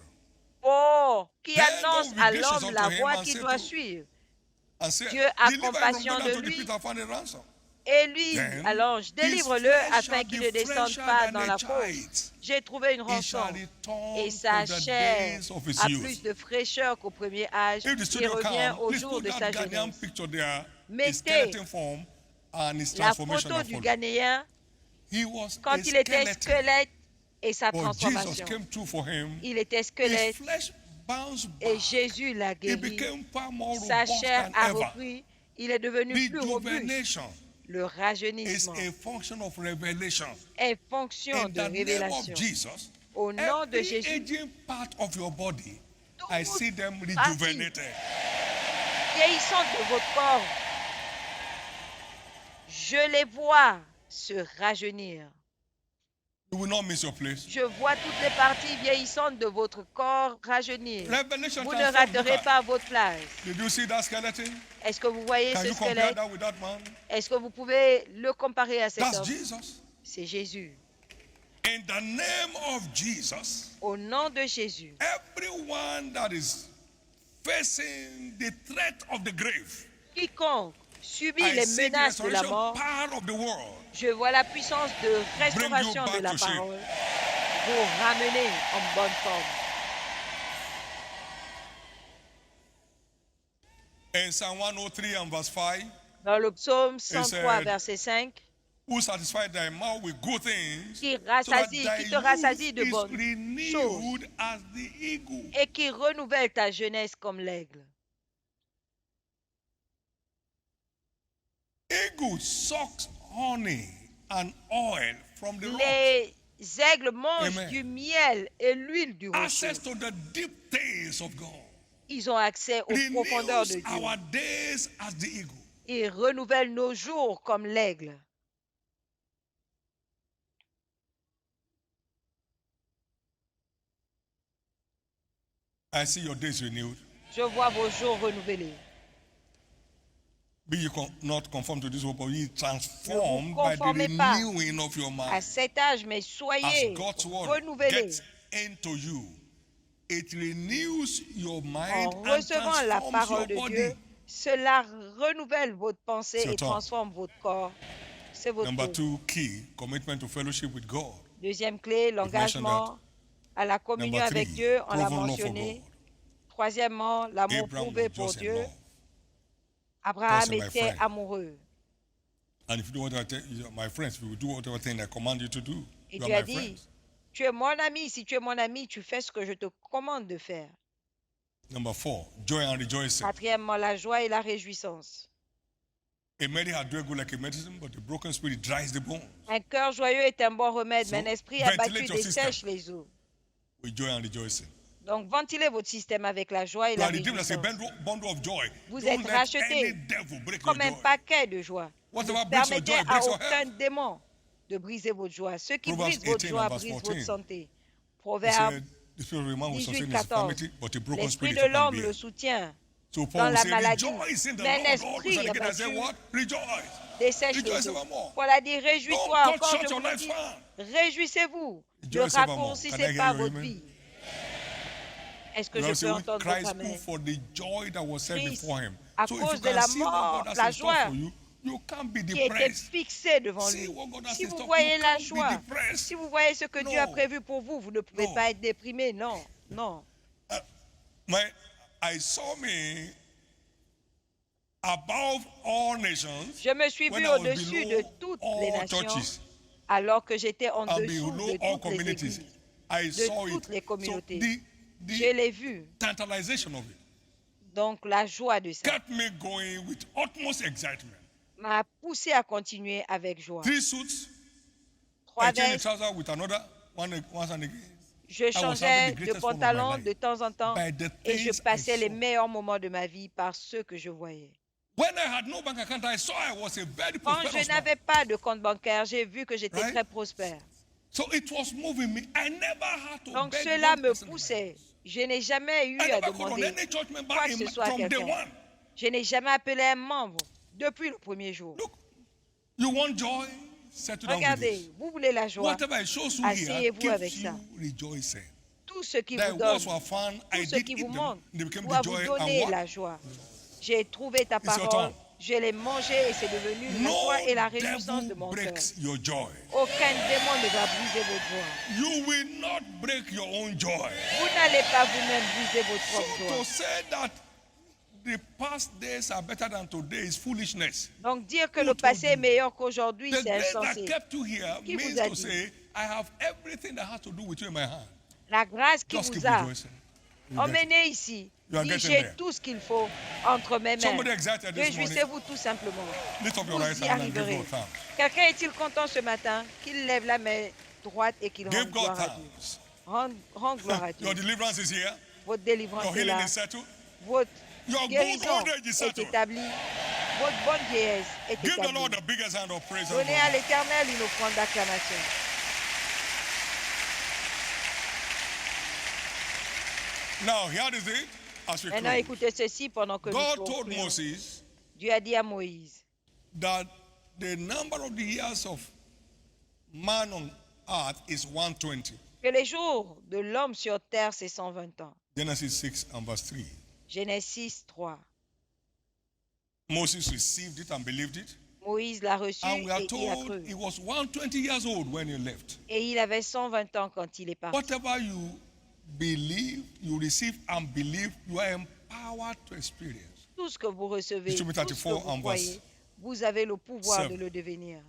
qui Then annonce God à will be gracious l'homme la unto him voie and qu'il say doit to- suivre. and say, Dieu a deliver him compassion from de death unto the lui. pit and find a ransom. Et lui, Then à l'ange, his délivre-le flesh afin shall qu'il be ne descende fresher pas than dans a la fosse. child's. J'ai trouvé une He shall rançon. return Et sa to the chair days of his a youth. plus de fraîcheur qu'au premier âge. If the Il studio revient come, au please jour put de sa that Ghanaian jeunesse. picture there, his Mettez skeleton form and his La transformation photo of du follow. Ghanéen He was quand a il était skeleton. squelette et sa But Jesus transformation. came through for him. Il était His squelette flesh bounced et back. Jésus l'a He guéri. became far more Sa robust chair than a ever. repris. Il est devenu plus robuste. Rejuvenation Le is rajeunissement a function of revelation. est fonction In de the name of révélation. Jesus, Au nom de every Jésus, aging part of your body, I toute see them partie rejuvenated. vieillissante de votre corps, je les vois se rajeunir. You will not miss your place. Je vois toutes les parties vieillissantes de votre corps rajeunir. Revelation Vous ne transforms. Look raterez at. pas votre place. Did you see that skeleton? Est-ce que vous voyez Can ce you compare squelette? that with that man? Est-ce que vous pouvez le comparer à cet That's homme? Jesus. C'est Jésus. In the name of Jesus, Au nom de Jésus, everyone that is facing the threat of the grave, quiconque subit I les see the menaces de la restoration mort, power of the world. je vois la puissance de restauration back de la to shape. parole vous ramener en bonne forme. In Psalm 103 and verse 5, Dans le psaume 103, said, verset 5, who satisfied thy mouth with good things, qui so that rassasie, thy qui te rassasie youth de is bonnes renewed as the eagle. et qui renouvelle ta jeunesse comme l'aigle. Eagle sucks honey and oil from the rock. Les aigles mangent Amen. du miel et l'huile du rocher. Access to the deep things of God. Ils ont accès aux profondeurs de Renews Dieu. our days as the eagle. Ils renouvellent nos jours comme l'aigle. I see your days renewed. Je vois vos jours renouvelés. Be ye not conformed to this world, but ye transformed by the conformez pas renewing of your À mind. cet âge, mais As soyez God's word renouvelés gets into you, it renews your en mind and recevant la transforms parole your de body. Dieu. Cela renouvelle votre pensée C'est et ton. transforme votre corps. C'est votre Number tour. 2, key, commitment to fellowship with God. Deuxième clé, l'engagement à la communion Number avec 3, Dieu. On l'a proven love for mentionné. God. Troisièmement, l'amour Abraham prouvé was pour just in Dieu. love. Abraham Listen, my était friend. amoureux. And if you do whatever my friends, if you do whatever thing I command you to do, Et you are Dieu a my dit, friends. tu es mon ami. Si tu es mon ami, tu fais ce que je te commande de faire. Number 4, joy and rejoicing. Quatrièmement, la joie et la réjouissance. A medical do good like a medicine, but the broken spirit dries the bones. Un cœur joyeux est un bon remède, So, mais un esprit ventilate abattu your system. dessèche les os. With joy and rejoicing. Donc, ventilez votre système avec la joie et You la are redeemed as a réjouissance. bundle of joy. Vous Don't êtes let rachetés any devil break comme your un joy. paquet de joie. Ne Whatever breaks your permettez joy à breaks your aucun health. démon de briser votre joie. Ceux qui Proverbs brisent votre 18 joie and verse brisent 14. votre santé. He Proverbe said, the spirit of a man will 18, sustain his 14. infirmity, but a broken L'esprit spirit de shall not l'homme be. le soutient So dans Paul will la say, maladie. rejoice in the Mais un Lord. Always esprit and again, I say abattu what? Rejoice. dessèche Rejoice les os. evermore. Paul a dit, réjouis-toi, Don't cut encore short je your vous le life dis, span. réjouissez-vous. Ne Rejoice evermore. Can I raccourcissez hear pas your votre amen? vie. Est-ce que You je know, peux so entendre Christ votre who amen? for the joy that was set Christ, before him. à So if cause you de can la see what mort, God has la in store joie for you, you can't be qui était depressed. fixé devant See lui. what God has Si in vous store. voyez You la can't be joie, depressed. si vous voyez ce que Dieu a No. prévu pour vous, vous ne pouvez No. pas être déprimé. Non, non. I saw me above all nations Je me suis when vu I was au-dessus de below toutes all les nations, churches alors que j'étais en and dessous below de all toutes les communities. églises, I de saw toutes it. les So communautés. the Je l'ai vu. tantalization of it Donc la joie de ça kept me going with utmost excitement. m'a poussé à continuer avec joie. 3 suits, Trois I changed the vestes, trouser with another, once and again. je was having changeais the de greatest fun of my pantalon life de temps en temps by the et je things I passais les saw. meilleurs moments de ma vie par ce que je voyais. When I had no bank account, I saw I was a very Quand prosperous je man. n'avais pas de compte bancaire, j'ai vu que j'étais Right? très prospère. So it was moving me. I never had to Donc beg cela one me person in my poussait. house. Je n'ai jamais eu I à never called on demander any church member quoi que ce soit à from day quelqu'un. one. Je n'ai jamais appelé un membre depuis le premier jour. Look, you want joy? Settle down with Regardez, it. vous voulez la joie. Whatever it shows you here Asseyez-vous avec keeps ça. you rejoicing. Tout ce qui Thy vous donne, words were found, I tout ce did qui eat vous them. manque, They became doit the vous joy donner and la what? joie. J'ai trouvé ta It's your parole, turn. je l'ai mangée et c'est devenu la No joie et la réjouissance de devil mon cœur. breaks your joy. Aucun démon ne va briser votre joie. You will not break your own joy. Vous n'allez pas vous-même briser votre So propre to joie. say that the past days are better than today is foolishness. Donc dire que Who le told passé est you? meilleur qu'aujourd'hui, The c'est grace that insensé. kept you here Qui vous means a to dit? say, I have everything that has to do with you in my hand. La grâce qui Just keep vous a rejoicing. You get it. emmené ici, You are dit getting j'ai there. tout ce qu'il faut entre mes mains. Somebody excited this morning. Réjouissez-vous tout simplement. Lift up your Vous right y hand and give arriverez. God thanks. Quelqu'un est-il content ce matin qu'il lève la main droite et qu'il Give rende God gloire à Dieu? thanks. Rends gloire à Dieu. Your deliverance is here. Votre délivrance Your est healing là. is settled. Votre Your good guérison old age is est settled. établie. Votre bonne vieillesse est Give the Lord établie. the biggest hand of praise. Donnez à everybody. l'Éternel une offrande d'acclamation. Now, here is it as we Maintenant, close. écoutez ceci pendant que God nous told concluons. Moses Dieu a dit à Moïse that the number of the years of man on earth is 120. que les jours de l'homme sur terre, c'est 120 ans. Genesis 6 and verse 3. Genèse 3. Moses received it and believed it. Moïse l'a reçu And we are et y a told cru. he was 120 years old when he left. Et il avait 120 ans quand il est parti. Whatever you believe, you receive and believe, you are empowered to experience. Tout ce que vous recevez, Deuteronomy tout ce que 34 vous and croyez, verse vous avez le pouvoir 7. de le devenir.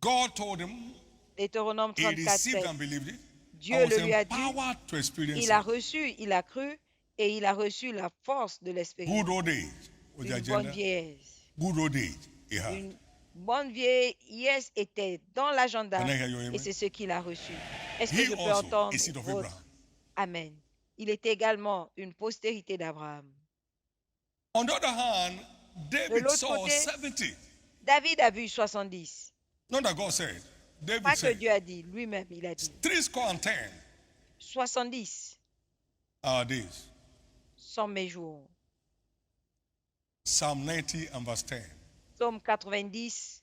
God told him, Deutéronome he 34, received 7. and believed it. Dieu I was le lui a dit, empowered to experience il a it. reçu, il a cru et il a reçu la force de Good l'expérience. old age was the Une bonne agenda. vieillesse. Good old age he had. Une bonne vieillesse était dans l'agenda Can I hear you, amen? et c'est ce qu'il a reçu. Est-ce que He je peux also entendre is seed of votre Abraham. Amen. Il est également une postérité d'Abraham. On the other hand, David l'autre saw côté, 70. David a vu 70. Not that God said. David Pas que said, Dieu a dit, lui-même il a dit. 70 70 are days. sont mes jours. Psalm 90 and verse 10. Psaume 90,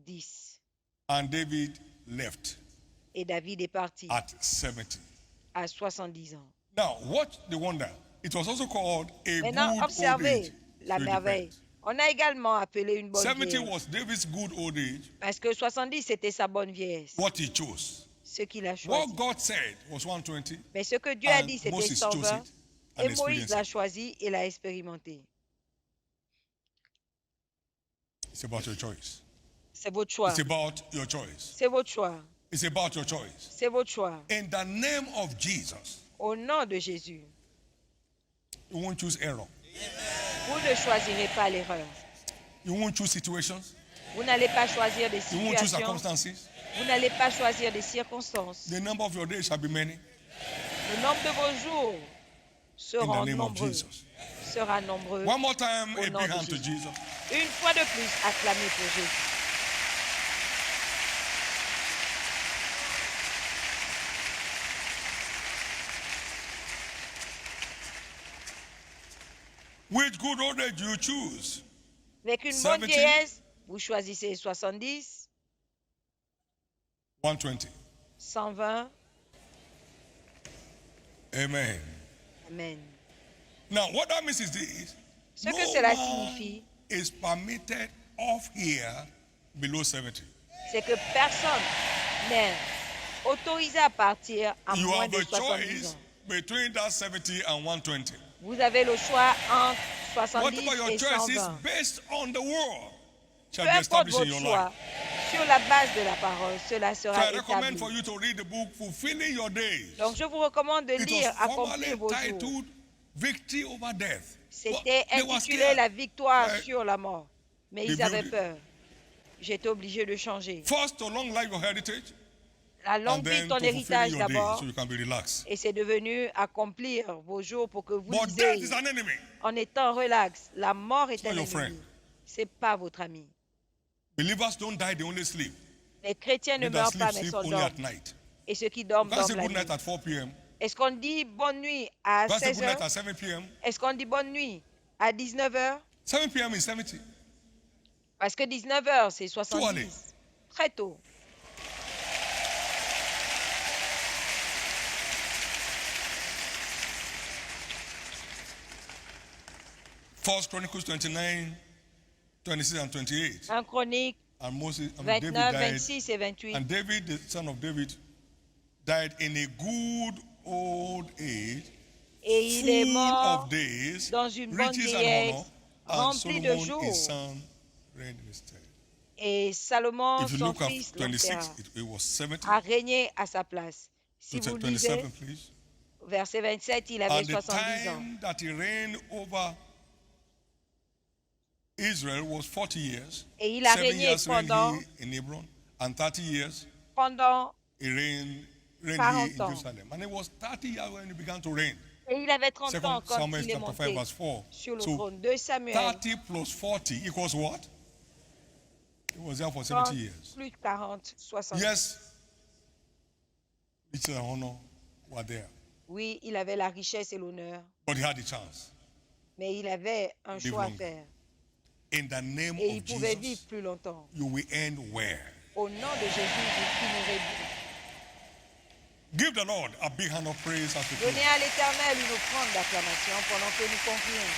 10. And David left Et David est parti at 70. à 70 ans. Now, watch the wonder. It was also called a Maintenant, good old observez age. la So it merveille. depends. On a également appelé une bonne 70 vieillesse. was David's good old age, Parce que 70, c'était sa bonne vieillesse. what he chose. Ce qu'il a choisi. What God said was 120. Mais ce que Dieu a And dit, c'était Moses chose 120. it and Et Moïse experienced l'a it. choisi et l'a expérimenté. It's about your choice. C'est votre choix. It's about your choice. C'est votre choix. It's about your choice. C'est votre choix. In the name of Jesus, Au nom de Jésus, you won't choose error. vous ne choisirez pas l'erreur. You won't choose situations. Vous n'allez pas choisir des You won't choose situations. circumstances. Vous n'allez pas choisir des circonstances. The number of your days shall be many. Le nombre de vos jours In the sera name of nombreux. Jesus. Sera nombreux. One more time, Au a nom big de hand to Jésus. Jesus. Une fois de plus, acclamez pour Jésus. Which good old age you choose? Avec une 70. bonne vieillesse, vous choisissez 70, 120. 120. Amen. Amen. Now, what that means is this. Ce que No cela man signifie, is permitted off here below 70. c'est que personne n'est autorisé à partir à You moins have de a 70 choice ans. between that 70 and 120. Vous avez le choix entre 70 Whatever your et choice is 120. based on the word shall Peu be importe established in votre your choix, life. sur la base de la parole, cela So sera I recommend établi. for you to read the book Fulfilling Your Days. Donc je vous recommande de It lire was Accomplir formerly vos jours. titled Victory Over Death. C'était They were intitulé scared. La victoire Ouais. sur la mort. Mais ils They avaient built it. peur. J'étais obligé de changer. First, to long life your heritage, La longue and vie then de to ton fulfill héritage your days d'abord. so you can be relaxed. Et c'est devenu accomplir vos jours pour que vous But death lisiez is an enemy. en étant relax. La mort est not un your ennemi. friend. C'est pas votre ami. Believers don't die, they only sleep. Les chrétiens ne They that meurent sleep, pas, mais sleep sont only dorment. at night. Et ceux qui dorment, You can't say dorment good la night nuit. at 4 p.m. Est-ce qu'on dit bonne nuit à You can't say 16 good night h? at 7 p.m. Est-ce qu'on dit bonne nuit à 19 h? 7 p.m. is 70. Parce que 19 h, c'est early. 70. Très tôt. First Chronicles 29, 26 and 28. 1 Chronique And David 29, died. 26 et 28. And David, the son of David, died in a good old age, Et il est full mort of days, dans une bonne riches and vieillesse, honor, and rempli de Solomon jours. his son reigned in his stead. Et Salomon, If you son look at fils, 26, l'enterra, it was 70. a régné à sa place. Si vous lisez 27, please. verset 27, il avait And the 70 ans. time that he reigned over Israel was 40 years. Et il a 7 régné years reigned pendant, he in Hebron, and 30 years pendant he reigned he 40 in ans. Jerusalem. And it was 30 years when he began to reign. Et il avait 30 ans Second quand Samuel il est chapter 5 monté verse 4. sur le So trône. 2 Samuel, 30 plus 40 equals what? He was there for 70 years. plus 40, 60. Yes, riches and honor were there. Oui, il avait la richesse et l'honneur, But he had a chance. mais il avait un Live choix à longer. faire. In the name Et il of pouvait vivre Jesus, plus longtemps. you will end where? Au nom de Jésus, vous finirez bien. Give the Lord a big hand of praise as we Donnez close. à l'Éternel une offrande d'acclamation pendant que nous concluons.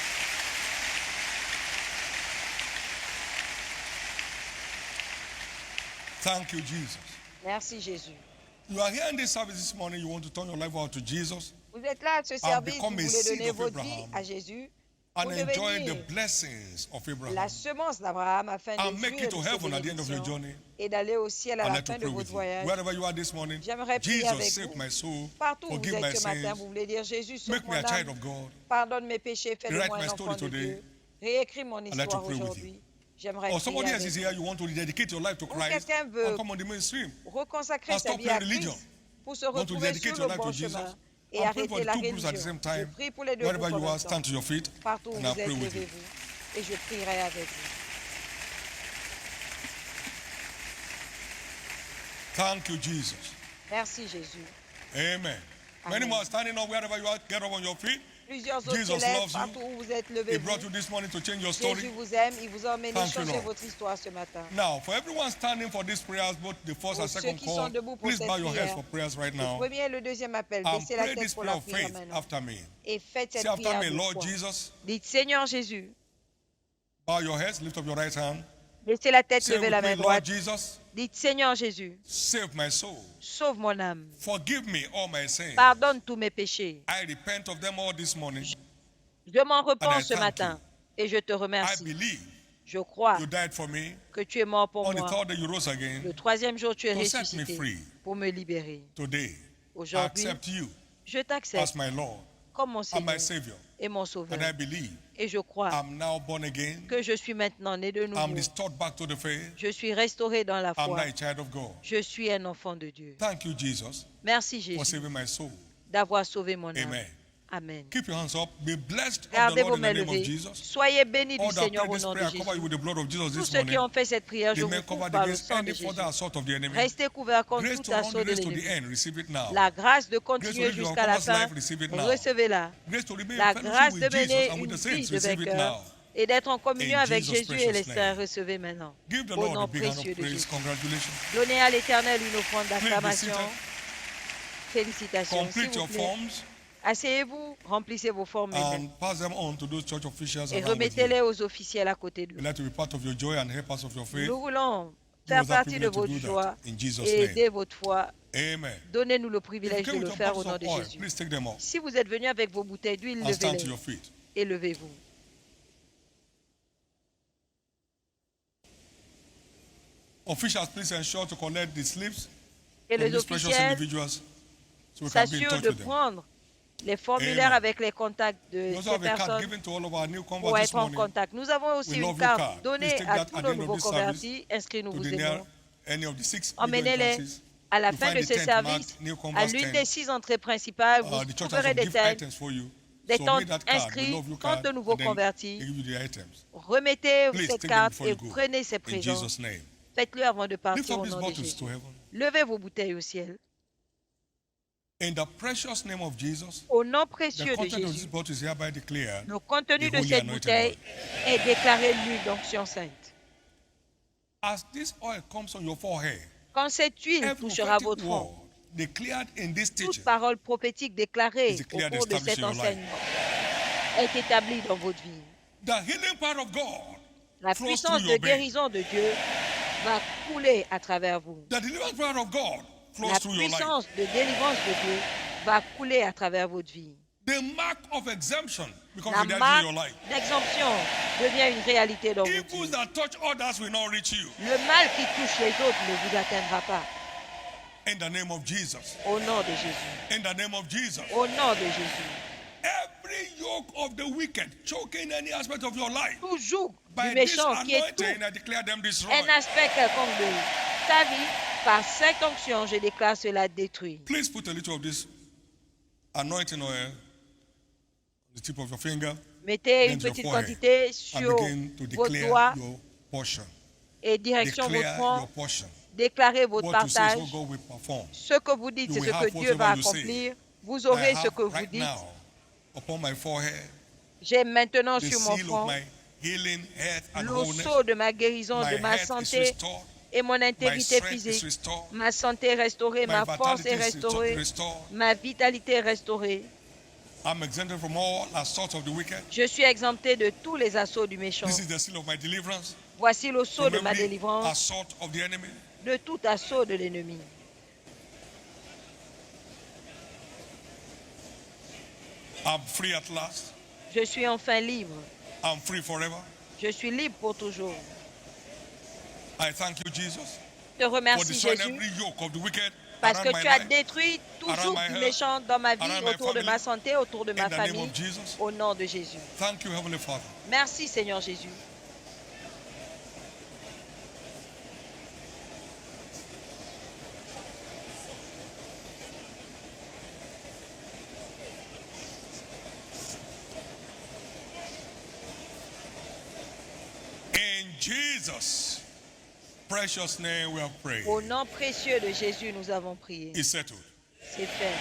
Thank you, Jesus. Merci Jésus. You are here in this service this morning, you want to turn your life over to Jesus Vous êtes là à ce service, vous become a voulez seed donner of votre vie Abraham à Jésus and pour enjoy devenir the blessings of Abraham la semence d'Abraham afin de and make jouir it to de ses heaven at the end of your bénédictions journey. et d'aller au ciel à I'd la like to fin de pray votre with you. voyage. Wherever you are this morning, J'aimerais prier Jesus, avec save vous. my soul, Partout où vous forgive êtes my ce matin, sins, vous voulez dire Jésus, sauve make me mon a child âme, of God. pardonne mes péchés, fais de Rewrite moi my un story enfant de today. Dieu. Réécris mon like to histoire pray with you. aujourd'hui. J'aimerais Or prier somebody else avec is vous. here, you want to rededicate your life to Ou Christ quelqu'un veut and come on the mainstream. reconsacrer And sa stop vie à playing religion. Christ pour se Want to retrouver dedicate sur your le life to bon Jesus. chemin et I'm praying for arrêter the la two groups at the religion. same Je time. prie pour les deux Wherever groupes en you are, même temps. stand to your feet Partout où and vous I'll êtes, pray with you. levez-vous et je prierai avec vous. Thank you, Jesus. Merci Jésus. Amen. Amen. Many more are standing up wherever you are. Get up on your feet. Plusieurs autres Jesus se lèvent loves you. partout où vous êtes, He levez-vous. brought you this morning to change your Jésus story. vous aime, il vous a emmené Thank you, changer Lord. votre histoire ce matin. Now, for everyone standing for these prayers, both the first Pour and ceux second qui sont call, debout pour please cette bow your heads prière, for prayers right Le now premier et le deuxième appel, and baissez la pray tête this pour prayer la of prière faith maintenant. after me. Et faites Say cette after prière me, de Lord foi. Jesus, Dites Seigneur Jésus, bow your heads, lift up your right hand. laissez la tête, Say levez with la me, main Lord droite. Jesus, Dites Seigneur Jésus, save my soul. sauve mon âme. Forgive me all my sins. Pardonne tous mes péchés. I repent of them all this morning. Je m'en And I repens ce thank matin et je te I remercie. believe Je crois you died for me. que tu es mort pour On the moi. third day you rose again. Le troisième jour, tu es To set me ressuscité free. pour me libérer. Today, I Aujourd'hui, accept you je as t'accepte my Lord comme mon and my Seigneur Savior. et mon And I Sauveur. believe Et je crois I'm now born again. que je suis maintenant né de I'm nouveau. restored back to the faith. Je suis restauré dans la I'm now foi. a child of God. Je suis un enfant de Dieu. Thank you, Jesus, Merci for Jésus saving my soul. d'avoir sauvé mon âme. Amen. Amen. Keep your hands up. Be blessed of the Gardez Lord vos in the mains name of levées. Jesus. Soyez bénis du All that Seigneur pray au this nom de prayer, cover you Jésus. with the blood of Jesus Tous this ceux qui morning. ont fait cette prière, je They vous may couvre cover par le against sang de any further Jésus. assault of the enemy. Restez couverts contre Grace tout to run the assaut de race to the l'ennemi. end. Receive it now. La grâce de Grace to continuer live your jusqu'à la overcomers fin, life. Receive it now. recevez-la. Grace to remain La in grâce fellowship de with Jesus mener and with une the vie saints. de Receive it vainqueur now. et d'être en communion In avec Jesus' Jésus et les precious saints, name. recevez maintenant. Give the Au Lord nom a big hand précieux of de praise. Jésus. Congratulations. Donnez à l'Éternel une offrande Please be d'acclamation. seated. Félicitations. S'il Complete vous your plaît. forms Asseyez-vous, remplissez vos formes maintenant and pass them on to those church officials et around with remettez-les you. aux officiels à côté de We'd vous. like to be part of your joy and help us of your faith. Nous voulons Give faire us that partie de privilege to votre do joie that in Jesus' et name. aider votre foi. Amen. Donnez-nous le If you privilège de came le with your faire au bottles nom of de oil, Jésus. please take them up Si vous êtes venu avec vos bouteilles d'huile, and stand to levez-les your feet. et levez-vous. Officials, please ensure to collect the slips Et from les these precious officiels individuals so we can be in s'assurent touch de with them. prendre les formulaires Amen. avec les contacts de We also ces have a card personnes given to all of our new pour converts this être en morning contact. Nous avons aussi We une love you carte card. Please donnée take à that tous at nos the end of nouveaux this service convertis. Inscrits, nous to vous the aimons. any of the 6 Emmenez-les entrances. à la You fin find de the ces tent services marked New à Converts l'une tent. des 6 entrées principales. Vous The church has trouverez some des gift tentes, items for you. des So tentes with that card, we inscrites, love you tentes card, de nouveaux and then convertis. they give you the items. Remettez Please cette take them carte before et you go. prenez ces In présents. Jesus' name. Faites-le avant de Lift partir up au these nom de bottles Jésus. to heaven. Levez vos bouteilles au ciel. In the precious name of Jesus, Au nom the précieux de content of this Jésus, bottle is hereby declared le contenu the de holy cette anointed bouteille oil. est déclaré l'huile d'onction sainte. As this oil comes on your forehead, Quand cette huile every touchera prophetic votre word front, declared in this toute teaching parole prophétique déclarée is au declared cours de established cet in your life. enseignement est établie dans votre vie. The healing power of God La flows puissance through de your being. guérison de Dieu va couler à travers vous. The deliverance power of God flows La through your life. puissance de délivrance de Dieu va couler à travers votre vie. The mark of exemption becomes La a reality in marque your life. d'exemption devient une réalité dans votre Evils vie. that touch others will not reach you. Le mal qui touche les autres ne vous atteindra pas. In the name of Jesus. Au nom de Jésus. In the name of Jesus. Au nom de Jésus. Every yoke of the wicked choking any aspect of your life. Tout joug By du this méchant qui est tout anointing, I declare them destroyed. un aspect quelconque de ta vie, par cette onction, je déclare cela détruit. Please put a little of this anointing oil on the tip of your finger. Mettez une Then your petite forehead. quantité And sur begin to vos declare doigts your portion. et direction votre Declare your front. portion. Déclarez votre What you say is partage. what God will perform. Ce que vous dites, You c'est will ce have que Dieu va whatever you say. accomplir. Vous I aurez ce have que vous right dites. now upon my forehead J'ai maintenant the sur mon seal of front my healing, health, and le wholeness. sceau de ma guérison, My de ma health is santé restored. et mon My intégrité strength is physique. restored. Ma santé est restaurée, My ma force vitality est is restaurée, restored. ma vitalité est restaurée. I'm exempted from all assaults of the wicked. Je suis exempté de tous les assauts du méchant. This is the seal of my deliverance Voici le sceau from de ma every délivrance, assault of the enemy. de tout assaut de l'ennemi. I'm free at last. Je suis enfin libre. I'm free forever. Je suis libre pour toujours. I thank you, Jesus, Je te for remercie, destroying Jésus, every yoke of the wicked parce around que my tu as life. détruit tout around joug my du health, méchant dans ma vie, around my autour de ma family, santé, autour de ma In the name famille, of Jesus. au nom de Jésus. Thank you, Heavenly Father. Merci, Seigneur Jésus. In Jesus' precious name we have prayed. Au nom précieux de Jésus, nous avons prié. It's settled. C'est fait.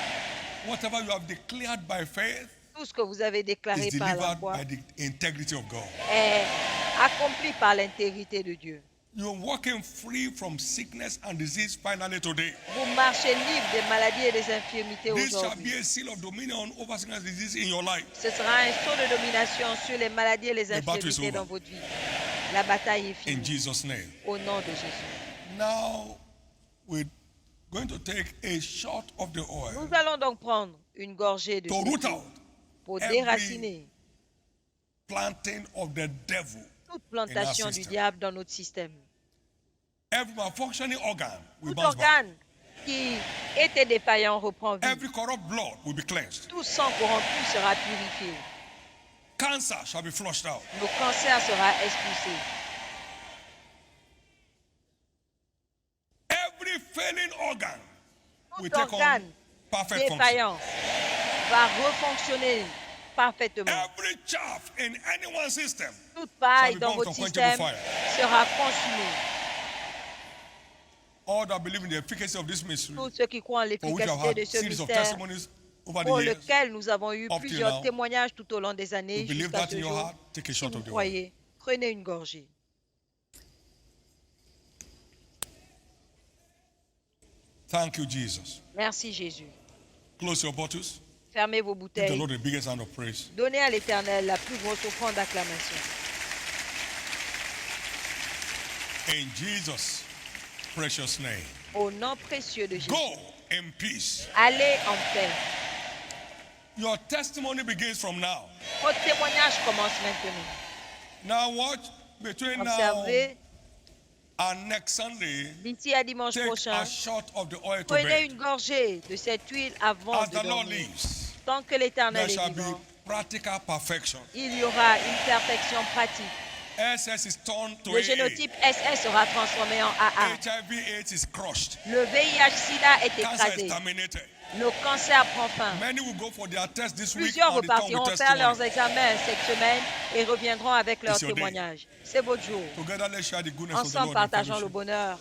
Whatever you have declared by faith Tout ce que vous avez déclaré is par la delivered foi by the integrity of God. est accompli par l'intégrité de Dieu. You're walking free from sickness and disease finally today. Vous marchez libre des maladies et des infirmités This shall aujourd'hui. be a seal of dominion over sickness and disease in your life. Ce sera un sceau de domination sur les maladies et les The battle is infirmités over. dans votre vie. La bataille est In finie. Jesus' name. Au nom de Jésus. Now we're going to take a shot of the oil Nous allons donc prendre une gorgée de to cette root eau out pour every déraciner planting of the devil. toute plantation du system. diable dans notre système. Every malfunctioning organ will Tout bounce back. organe qui était défaillant reprend vie. Every corrupt blood will be cleansed. Tout sang corrompu sera purifié. Cancer shall be flushed out. Le cancer sera expulsé. Every failing organ will Tout take on organe perfect function. défaillant va refonctionner parfaitement. Every chaff in anyone's system Toute paille shall be dans burnt votre to système quenchable sera consumée. all that believe in the efficacy of this mystery, Tous ceux qui croient en for which I've l'efficacité had de ce series of mystère, testimonies over the pour years, lequel nous avons eu up till plusieurs now, témoignages tout au long des années you believe jusqu'à that ce in your jour. heart, take a Si shot vous of the oil. croyez, prenez une gorgée. Thank you, Jesus. Merci Jésus. Close your bottles. Fermez vos Give the bouteilles. Lord the biggest hand of praise. Donnez à l'Éternel la plus grosse offrande d'acclamation. In Jesus' precious name. Au nom précieux de Jésus. Go in peace. Allez en paix. Your testimony begins from now. Votre témoignage commence maintenant. Now watch between now Observez, and next Sunday. d'ici à dimanche Take prochain, a shot of the oil to prenez bed. une gorgée de cette huile avant As de the Lord dormir. lives, Tant que l'Éternel there est shall be vivant, practical perfection. il y aura une perfection pratique. SS is turned to Le AA. génotype SS sera transformé en AA. HIV/AIDS is crushed. Le VIH-Sida est Cancer écrasé. is terminated. Le cancer prend fin. Many will go for their test this week Plusieurs and return repartiront with faire leurs testimony. examens cette semaine et reviendront avec leurs It's your day. témoignages. C'est votre jour. Together, let's share the goodness of the Ensemble, Lord in partageons le fellowship. bonheur